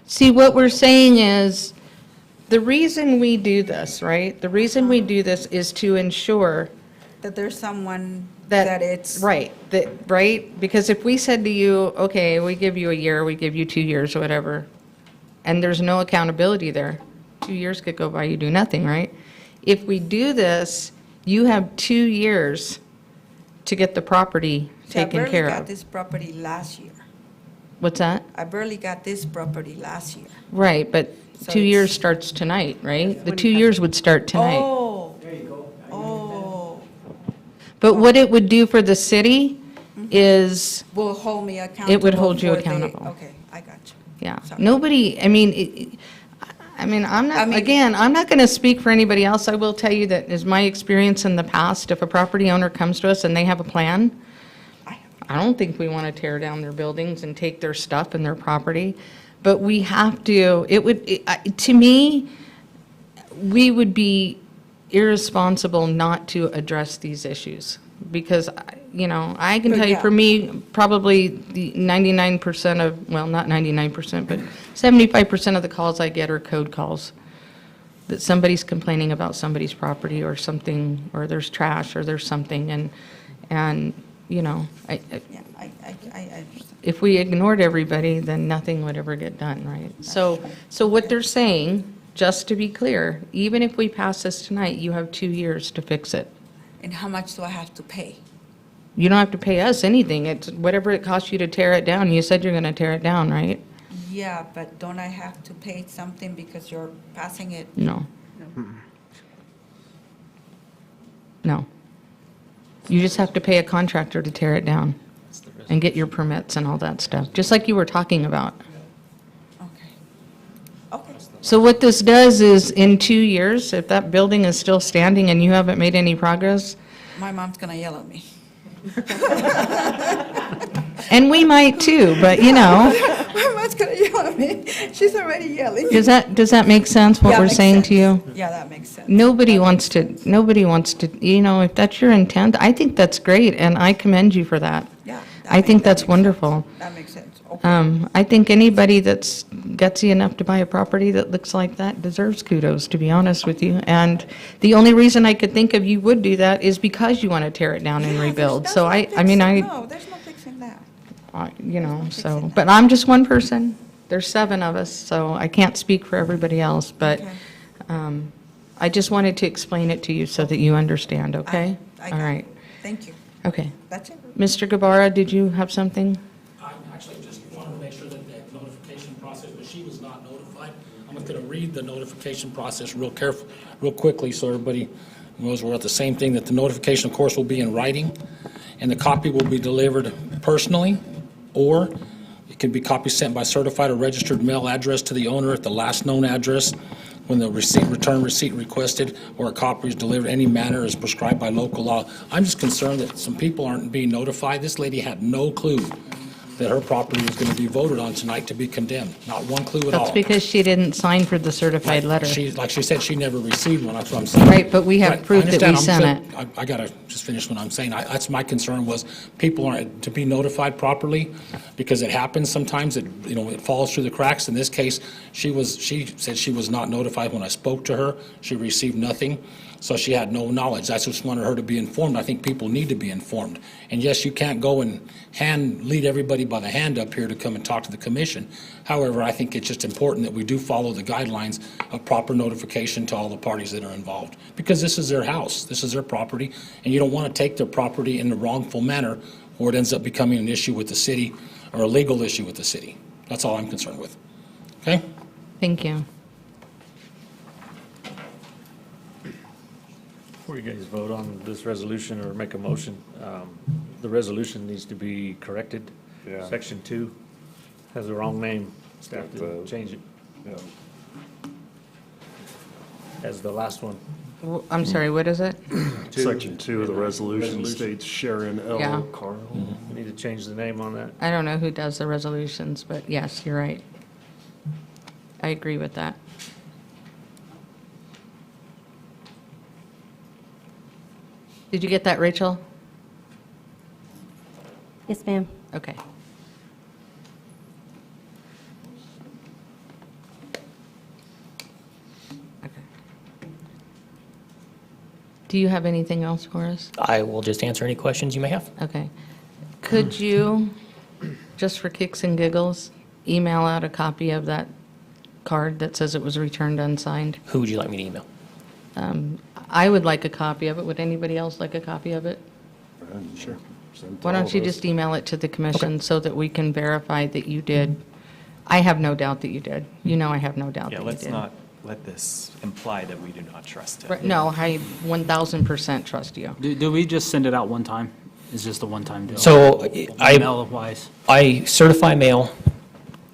See, what we're saying is, the reason we do this, right? The reason we do this is to ensure That there's someone that. that it's. Right, right? Because if we said to you, okay, we give you a year, we give you 2 years or whatever, and there's no accountability there, 2 years could go by, you do nothing, right? If we do this, you have 2 years to get the property taken care I barely got of. this property last year. What's that? I barely got this property last year. Right, but So 2 years it's- starts tonight, right? The 2 years would start tonight. Oh. There you go. Oh. But what it would do for the city is, Will hold me accountable. it would hold you for the- accountable. Okay, I got you. Yeah, Sorry. nobody, I mean, I'm not, again, I'm not going to speak for anybody else. I will tell you that is my experience in the past. If a property owner comes to us and they have a plan, I don't think we want to tear down their buildings and take their stuff and their property. But we have to, to me, we would be irresponsible not to address these issues. Because, I can But tell you, yeah. for me, probably the 99% of, well, not 99%, but 75% of the calls I get are code calls. That somebody's complaining about somebody's property or something, or there's trash, or there's something, and Yeah, I understand. if we ignored everybody, then nothing would ever get done, right? So what they're saying, just to be clear, even if we pass this tonight, you have 2 years to fix it. And how much do I have to pay? You don't have to pay us anything. It's whatever it costs you to tear it down. You said you're going to tear it down, right? Yeah, but don't I have to pay something because you're passing it? No. No. You just have to pay a contractor to tear it down and get your permits and all that stuff, just like you were talking about. Okay. So what this does is, in 2 years, if that building is still standing and you haven't made any progress, My mom's gonna yell at me. and we might too, but My mom's gonna yell at me. She's already yelling. does that make sense, what Yeah, we're makes saying sense. to you? Yeah, that makes sense. Nobody wants to, if that's your intent, I think that's great, and I commend you for that. Yeah. I think that's wonderful. That makes sense. Okay. I think anybody that's gutsy enough to buy a property that looks like that deserves kudos, to be honest with you. And the only reason I could think of you would do that is because you want to tear it down and rebuild. So No, there's no fixing that. But I'm just one person. There's 7 of us, so I can't speak for everybody else. But Okay. I just wanted to explain it to you so that you understand, okay? I All got it. right, Thank you. okay. That's it. Mr. Guevara, did you have something? I actually just wanted to make sure that the notification process, but she was not notified. I'm just going to read the notification process real quickly, so everybody knows we're at the same thing, that the notification, of course, will be in writing, and the copy will be delivered personally, or it can be copy sent by certified or registered mail address to the owner at the last known address when the return receipt requested, or a copy is delivered any manner as prescribed by local law. I'm just concerned that some people aren't being notified. This lady had no clue that her property was going to be voted on tonight to be condemned. Not one clue at all. That's because she didn't sign for the certified letter. Like she said, she never received one, that's what I'm saying. Right, but we have Right, I proof that we understand. I'm sent saying- I gotta just finish what I'm saying. That's my concern, was people aren't to be notified properly, because it happens sometimes, it falls through the cracks. In this case, she said she was not notified when I spoke to her. She received nothing, so she had no knowledge. I just wanted her to be informed. I think people need to be informed. And yes, you can't go and lead everybody by the hand up here to come and talk to the commission. However, I think it's just important that we do follow the guidelines of proper notification to all the parties that are involved. Because this is their house, this is their property, and you don't want to take their property in a wrongful manner, or it ends up becoming an issue with the city, or a legal issue with the city. That's all I'm concerned with. Okay? Thank you. Before you guys vote on this resolution or make a motion, the resolution needs to be corrected. Yeah. Section 2 has the wrong name. Staff didn't change it. As the last one. I'm sorry, what is it? Section 2 of the resolution states Sharon Yeah. L. Carl. We need to change the name on that. I don't know who does the resolutions, but yes, you're right. I agree with that. Did you get that, Rachel? Yes, ma'am. Okay. Okay. Do you have anything else for us? I will just answer any questions you may have. Okay. Could you, just for kicks and giggles, email out a copy of that card that says it was returned unsigned? Who would you like me to email? I would like a copy of it. Would anybody else like a copy of it? Sure. Why don't you just email it to the commission so that we can verify that you did? I have no doubt that you did. You know I have no doubt that Yeah, you did. let's not let this imply that we do not trust it. Right, no, I 1,000% trust you. Do we just send it out one time? It's just a one-time deal? So I, Email-wise? I certify mail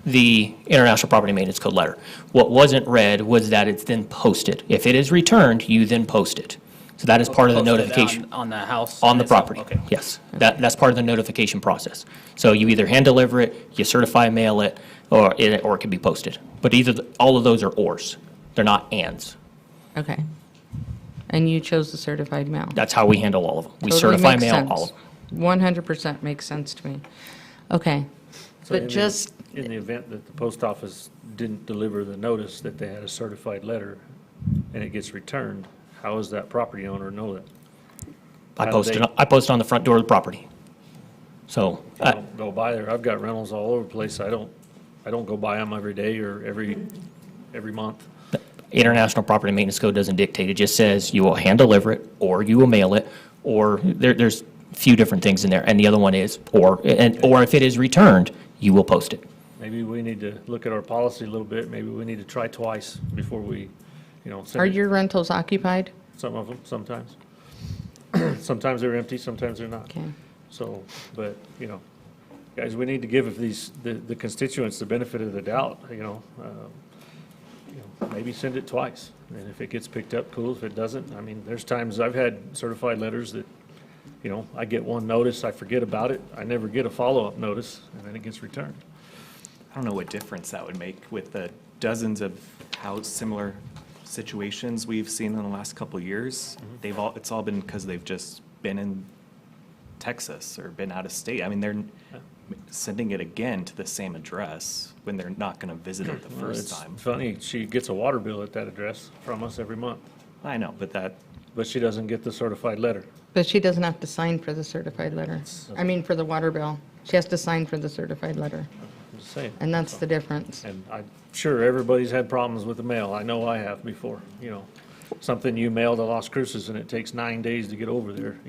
the International Property Maintenance Code letter. What wasn't read was that it's then posted. If it is returned, you then post it. So that is part of the Posted notification. On the house? On the itself? property, Okay. yes. That's part of the notification process. So you either hand deliver it, you certify mail it, or it can be posted. But all of those are ors. They're not ands. Okay. And you chose the certified mail? That's how we handle all of them. We Totally certify makes mail sense. all of them. 100% makes sense to me. Okay. So But just, in the event that the post office didn't deliver the notice that they had a certified letter and it gets returned, how does that property owner know that? I How do post they- it, I post on the front door of the property. So, I don't go by there. I've got rentals all over the place. I don't go by them every day or every month. International Property Maintenance Code doesn't dictate. It just says you will hand deliver it, or you will mail it, or there's a few different things in there. And the other one is, or if it is returned, you will post it. Maybe we need to look at our policy a little bit. Maybe we need to try twice before we, send are it. your rentals occupied? Some of them, sometimes. Sometimes they're empty, sometimes they're not. Okay. So, but, guys, we need to give the constituents the benefit of the doubt, maybe send it twice. And if it gets picked up, cool. If it doesn't, I mean, there's times I've had certified letters that, I get one notice, I forget about it, I never get a follow-up notice, and then it gets returned. I don't know what difference that would make with the dozens of how similar situations we've seen in the last couple of years. It's all been because they've just been in Texas or been out of state. I mean, they're sending it again to the same address when they're not going to visit it the first time. It's funny, she gets a water bill at that address from us every month, I know, but she doesn't get the certified letter. But she doesn't have to sign for the certified letter. I mean, for the water bill. She has to sign for the certified letter. I'm just saying. And that's the difference. And I'm sure everybody's had problems with the mail. I know I have before, Something you mail to Las Cruces and it takes 9 days to get over there,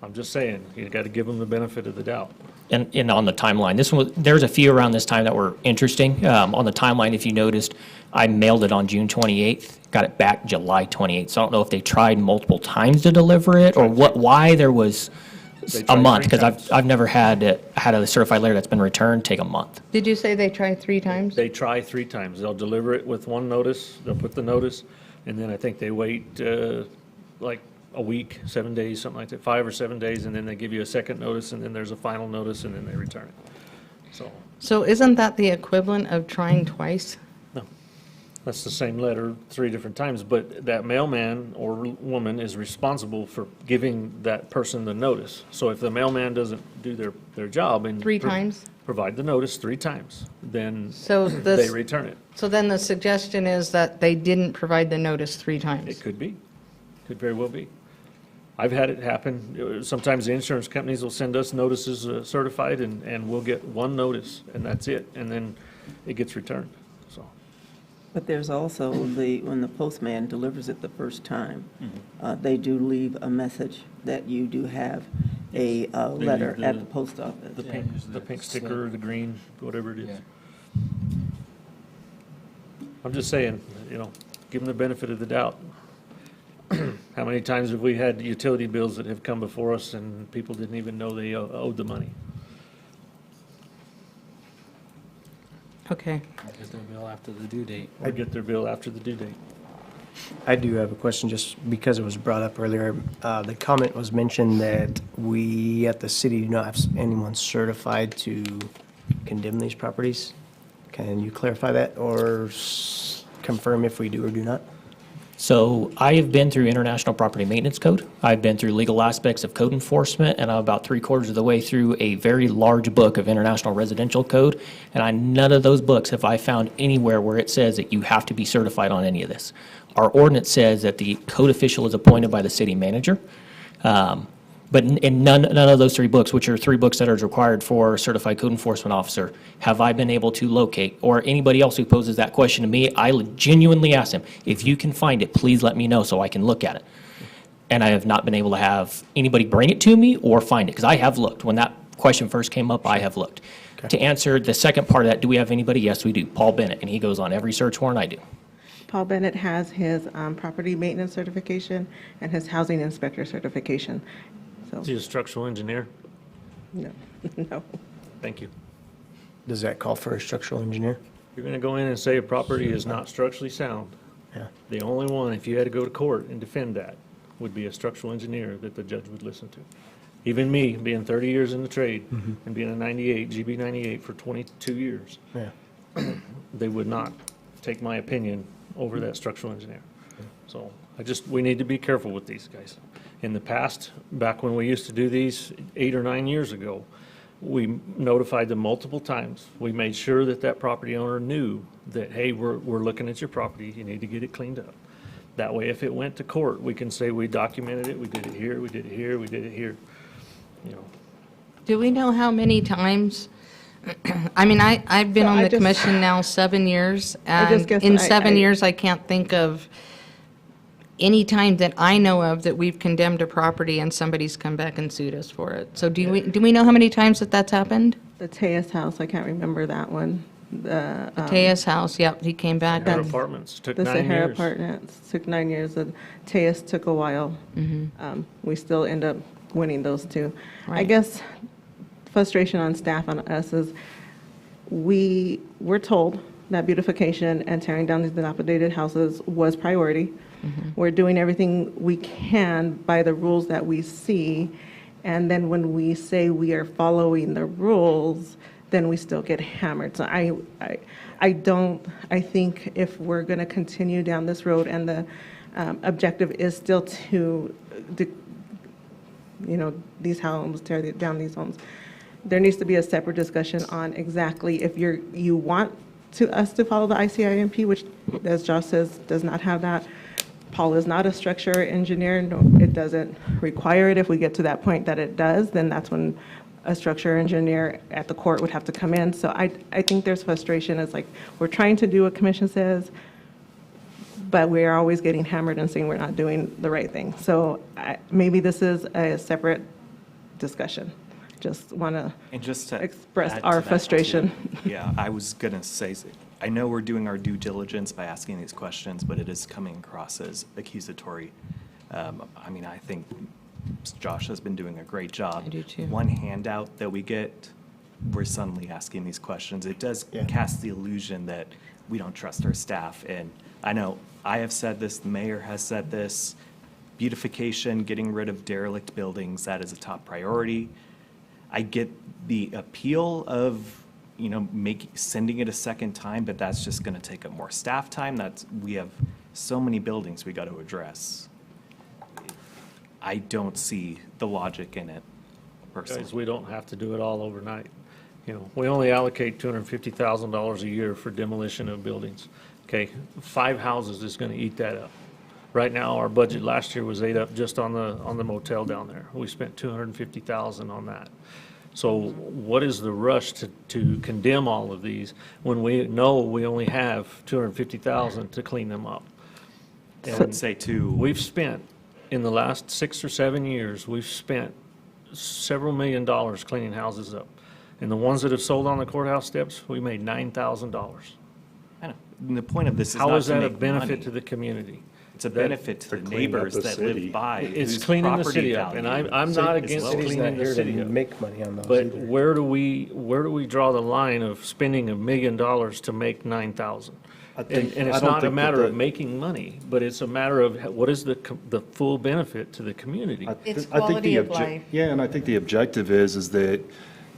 I'm just saying, you got to give them the benefit of the doubt. And on the timeline, there's a few around this time that were interesting. On the timeline, if you noticed, I mailed it on June 28th, got it back July 28th. So I don't know if they tried multiple times to deliver it or why there was They a tried month, 3 because times. I've never had a certified letter that's been returned take a month. Did you say they tried 3 times? They try 3 times. They'll deliver it with one notice, they'll put the notice, and then I think they wait like a week, 7 days, something like that, 5 or 7 days, and then they give you a second notice, and then there's a final notice, and then they return it. So isn't that the equivalent of trying twice? No, that's the same letter 3 different times, but that mailman or woman is responsible for giving that person the notice. So if the mailman doesn't do their job and 3 times? provide the notice 3 times, then So they this, return it. so then the suggestion is that they didn't provide the notice 3 times? It could be, could very well be. I've had it happen. Sometimes the insurance companies will send us notices certified, and we'll get one notice, and that's it, and then it gets returned, so. But there's also when the postman delivers it the first time, they do leave a message that you do have a letter at the post office. The pink sticker, the green, whatever it is. I'm just saying, give them the benefit of the doubt. How many times have we had utility bills that have come before us and people didn't even know they owed the money? Okay. Get their bill after the due date. Or get their bill after the due date. I do have a question, just because it was brought up earlier. The comment was mentioned that we at the city do not have anyone certified to condemn these properties. Can you clarify that or confirm if we do or do not? So I have been through International Property Maintenance Code. I've been through legal aspects of code enforcement, and I'm about 3/4 of the way through a very large book of International Residential Code. And none of those books have I found anywhere where it says that you have to be certified on any of this. Our ordinance says that the code official is appointed by the city manager. But in none of those 3 books, which are 3 books that are required for a certified code enforcement officer, have I been able to locate, or anybody else who poses that question to me, I genuinely ask them, if you can find it, please let me know so I can look at it. And I have not been able to have anybody bring it to me or find it, because I have looked. When that question first came up, I have looked. To answer the second part of that, do we have anybody? Yes, we do. Paul Bennett, and he goes on every search warrant I do. Paul Bennett has his property maintenance certification and his housing inspector certification. So, Is he a structural engineer? no, no. Thank you. Does that call for a structural engineer? You're going to go in and say a property is not structurally sound. Yeah. The only one, if you had to go to court and defend that, would be a structural engineer that the judge would listen to. Even me, being 30 years in the trade and being a 98, GB 98 for 22 years, Yeah. they would not take my opinion over that structural engineer. So we need to be careful with these guys. In the past, back when we used to do these 8 or 9 years ago, we notified them multiple times. We made sure that that property owner knew that, hey, we're looking at your property, you need to get it cleaned up. That way, if it went to court, we can say we documented it, we did it here, we did it here, we did it here. You know, Do we know how many times? I mean, I've been So on I the just- commission now 7 years, I just and guess in I- 7 I- years, I can't think of any time that I know of that we've condemned a property and somebody's come back and sued us for it. So do we know how many times that that's happened? The Tejas house, I can't remember that one. The Tejas house, yep, he came back. Their and- apartments took The 9 Sahara years. apartments took 9 years. The Tejas took a while. We still end up winning those 2. I Right. guess frustration on staff on us is we were told that beautification and tearing down these dilapidated houses was priority. We're doing everything we can by the rules that we see, and then when we say we are following the rules, then we still get hammered. So I think if we're going to continue down this road and the objective is still to, these homes, tear down these homes, there needs to be a separate discussion on exactly if you want us to follow the ICIMP, which, as Josh says, does not have that. Paul is not a structure engineer. No, it doesn't require it. If we get to that point that it does, then that's when a structure engineer at the court would have to come in. So I think there's frustration. It's like we're trying to do what commission says, but we are always getting hammered and saying we're not doing the right thing. So maybe this is a separate discussion. Just want And just to express add our to that, frustration. too, Yeah, I was going to say, I know we're doing our due diligence by asking these questions, but it is coming across as accusatory. I mean, I think Josh has been doing a great job. I do, too. One handout that we get, we're suddenly asking these questions. It does cast the illusion that we don't trust our staff. And I know I have said this, the mayor has said this, beautification, getting rid of derelict buildings, that is a top priority. I get the appeal of, sending it a second time, but that's just going to take up more staff time. We have so many buildings we got to address. I don't see the logic in it, personally. Guys, we don't have to do it all overnight. We only allocate $250,000 a year for demolition of buildings. Okay, 5 houses is going to eat that up. Right now, our budget last year was ate up just on the motel down there. We spent $250,000 on that. So what is the rush to condemn all of these when we know we only have $250,000 to clean them up? I would say too, We've spent, in the last 6 or 7 years, we've spent several $1 million cleaning houses up. And the ones that have sold on the courthouse steps, we made $9,000. I know, and the point of this is How not is to that a make benefit money. to the community? It's a benefit to the neighbors that live by. It's whose cleaning the property city up, and value I'm is not lower. against City's cleaning not the here city to up. make money on those But either. where do we draw the line of spending $1 million to make 9,000? And it's not a matter of making money, but it's a matter of what is the full benefit to the community? It's I think quality the of life. Yeah, and I think the objective is that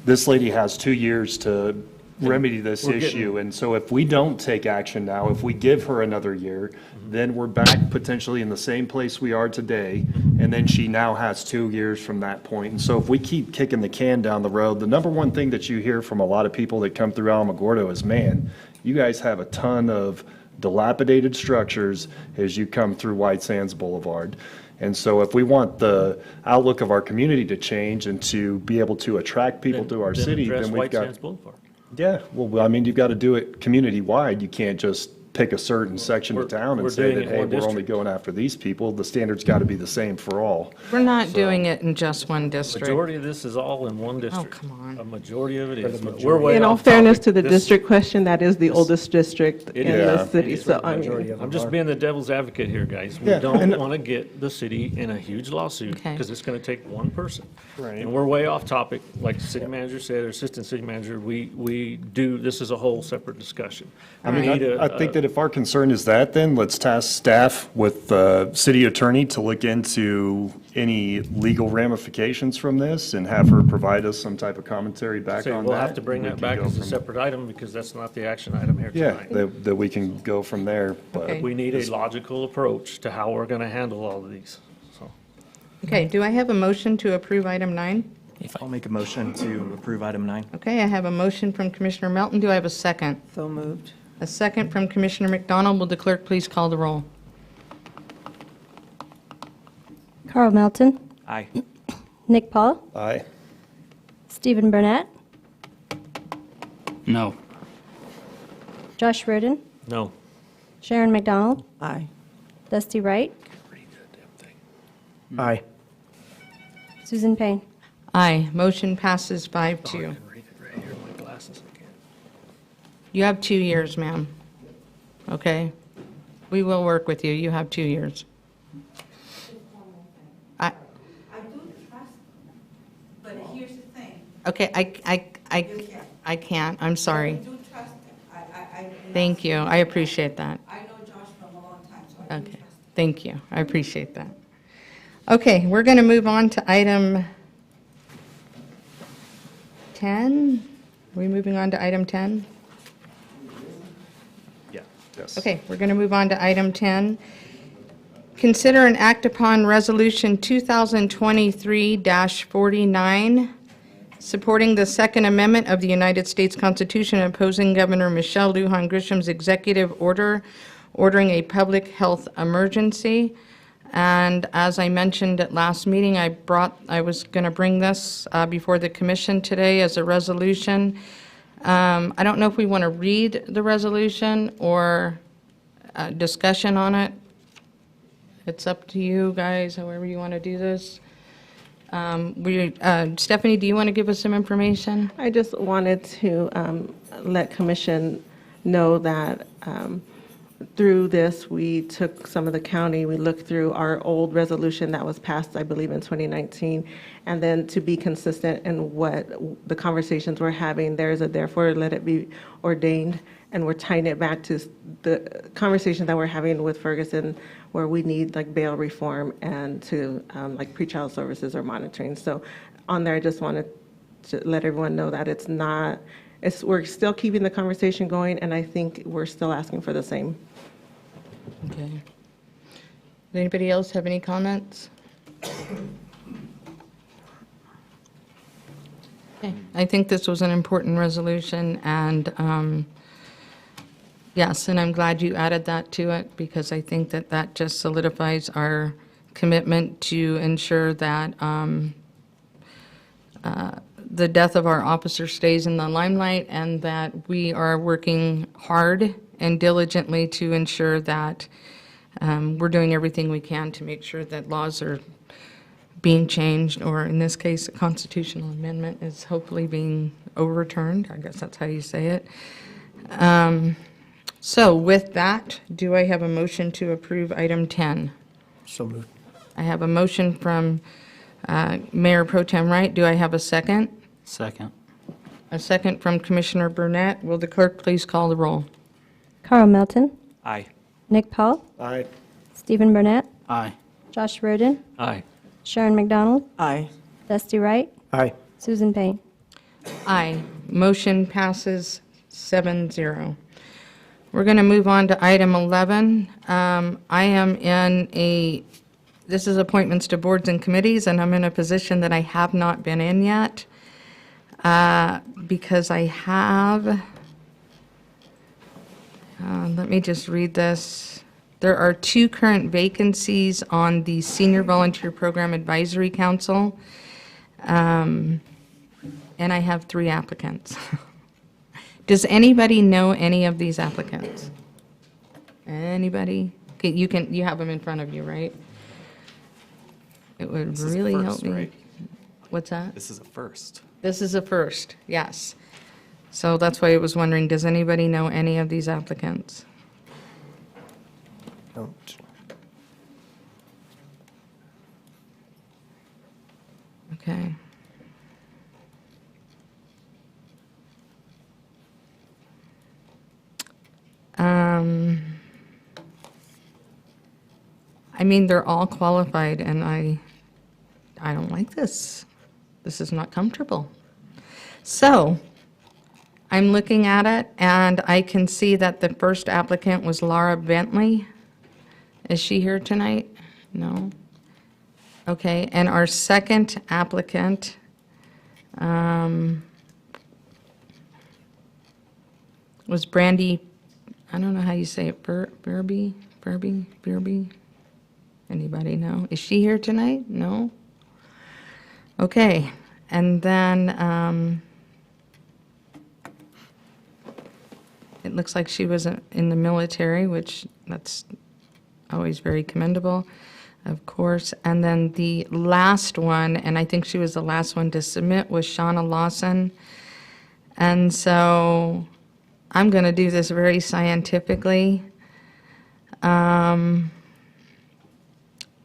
this lady has 2 years to remedy this we're getting- issue. And so if we don't take action now, if we give her another year, then we're back potentially in the same place we are today. And then she now has 2 years from that point. And so if we keep kicking the can down the road, the number one thing that you hear from a lot of people that come through Alamogordo is, man, you guys have a ton of dilapidated structures as you come through White Sands Boulevard. And so if we want the outlook of our community to change and to be able to attract people to our city, address then we've White got. Sands Boulevard. Yeah, well, I mean, you've got to do it community-wide. You can't just pick a certain section of town we're and say doing that, it in hey, one we're only district. going after these people. The standard's got to be the same for all. We're not doing it in just one district. Majority of this is all in one district. come on. A majority of it is, but we're way In all off fairness topic. to the This- district question, that is the oldest district It in is. the Yeah. city, so I mean. I'm just being the devil's advocate here, guys. We Yeah, don't and- want to get the city in a huge lawsuit Okay. because it's going to take one person. Right. And we're way off topic, like the city manager said, or assistant city manager, this is a whole separate discussion. I mean, We need I think that if our concern is that, then let's task staff with the city attorney to look into any legal ramifications from this and have her provide us some type of commentary back So on that. we'll have to bring We that can back go as a from- separate item because that's not the action item here Yeah, tonight. that we can go from there, but. Okay. We need a logical approach to how we're going to handle all of these, so. Okay, do I have a motion to approve item 9? I'll make a motion to approve item 9. Okay, I have a motion from Commissioner Melton. Do I have a second? So moved. A second from Commissioner McDonald. Will the clerk please call the roll? Carl Melton, Aye. Nick Paul, Aye. Stephen Burnett, No. Josh Roden, No. Sharon McDonald, Aye. Dusty Wright, Aye. Susan Payne. Aye, motion passes 5-2. Read it right here, my glasses again. You have 2 years, ma'am. Okay? We will work with you. You have 2 years. I, I do trust, but here's the thing. okay, I can't. I'm sorry. I do trust him. I. Thank you. I appreciate that. I know Josh from a long time, so I do Okay, trust him. thank you. I appreciate that. Okay, we're going to move on to item 10. Are we moving on to item 10? Yeah. Yes. Okay, we're going to move on to item 10. Consider and act upon Resolution 2023-49, supporting the Second Amendment of the United States Constitution and opposing Governor Michelle Lujan Grisham's executive order ordering a public health emergency. And as I mentioned at last meeting, I was going to bring this before the commission today as a resolution. I don't know if we want to read the resolution or discussion on it. It's up to you guys, however you want to do this. Stephanie, do you want to give us some information? I just wanted to let commission know that through this, we took some of the county, we looked through our old resolution that was passed, I believe, in 2019, and then to be consistent in what the conversations we're having, there's a therefore let it be ordained, and we're tying it back to the conversation that we're having with Ferguson, where we need like bail reform and to like pretrial services or monitoring. So on there, I just wanted to let everyone know that it's not, we're still keeping the conversation going, and I think we're still asking for the same. Okay. Does anybody else have any comments? Okay, I think this was an important resolution, and yes, and I'm glad you added that to it, because I think that that just solidifies our commitment to ensure that the death of our officer stays in the limelight, and that we are working hard and diligently to ensure that we're doing everything we can to make sure that laws are being changed, or in this case, a constitutional amendment is hopefully being overturned. I guess that's how you say it. So with that, do I have a motion to approve item 10? So moved. I have a motion from Mayor Pro Tem Wright. Do I have a second? Second. A second from Commissioner Burnett. Will the clerk please call the roll? Carl Melton, Aye. Nick Paul, Aye. Stephen Burnett, Aye. Josh Roden, Aye. Sharon McDonald, Aye. Dusty Wright, Aye. Susan Payne. Aye. Motion passes 7-0. We're going to move on to item 11. I am this is appointments to boards and committees, and I'm in a position that I have not been in yet because I have, let me just read this. There are 2 current vacancies on the Senior Volunteer Program Advisory Council, and I have 3 applicants. Does anybody know any of these applicants? Anybody? Okay, you have them in front of you, right? It would This is really first, help me. right? What's that? This is a first. This is a first, yes. So that's why I was wondering, does anybody know any of these applicants? Don't. Okay. I mean, they're all qualified, and I don't like this. This is not comfortable. So, I'm looking at it, and I can see that the first applicant was Laura Bentley. Is she here tonight? No? Okay, and our second applicant, was Brandy, I don't know how you say it, Burby? Anybody know? Is she here tonight? No? Okay, and then, it looks like she was in the military, which that's always very commendable, of course. And then the last one, and I think she was the last one to submit, was Shauna Lawson. And so I'm going to do this very scientifically.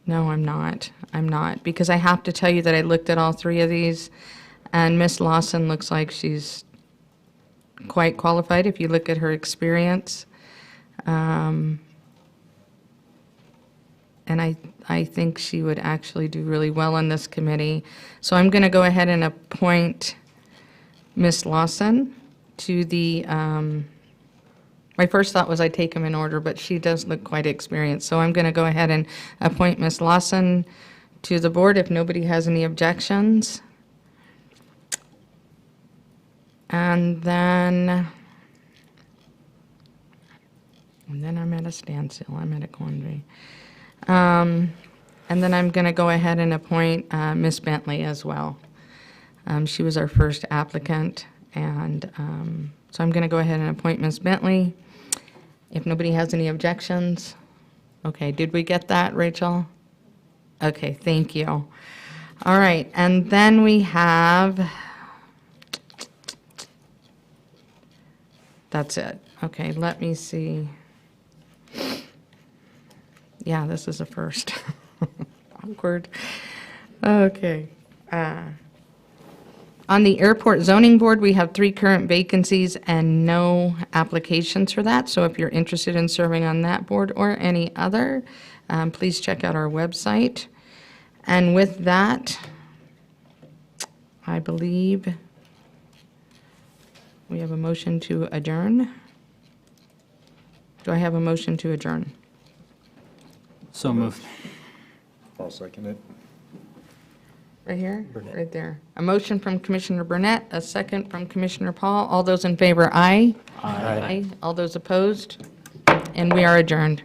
No, I'm not. I'm not. Because I have to tell you that I looked at all 3 of these, and Miss Lawson looks like she's quite qualified if you look at her experience. And I think she would actually do really well on this committee. So I'm going to go ahead and appoint Miss Lawson to the, my first thought was I'd take them in order, but she does look quite experienced. So I'm going to go ahead and appoint Miss Lawson to the board if nobody has any objections. And then I'm at a standstill. I'm at a quandary. And then I'm going to go ahead and appoint Miss Bentley as well. She was our first applicant, and so I'm going to go ahead and appoint Miss Bentley. If nobody has any objections. Okay, did we get that, Rachel? Okay, thank you. All right, and then we have, that's it. Okay, let me see. Yeah, this is a first. Awkward. Okay. On the Airport Zoning Board, we have 3 current vacancies and no applications for that. So if you're interested in serving on that board or any other, please check out our website. And with that, I believe we have a motion to adjourn. Do I have a motion to adjourn? So moved. I'll second it. Right here? Right there. A motion from Commissioner Burnett, a second from Commissioner Paul. All those in favor, aye. Aye. All those opposed? And we are adjourned.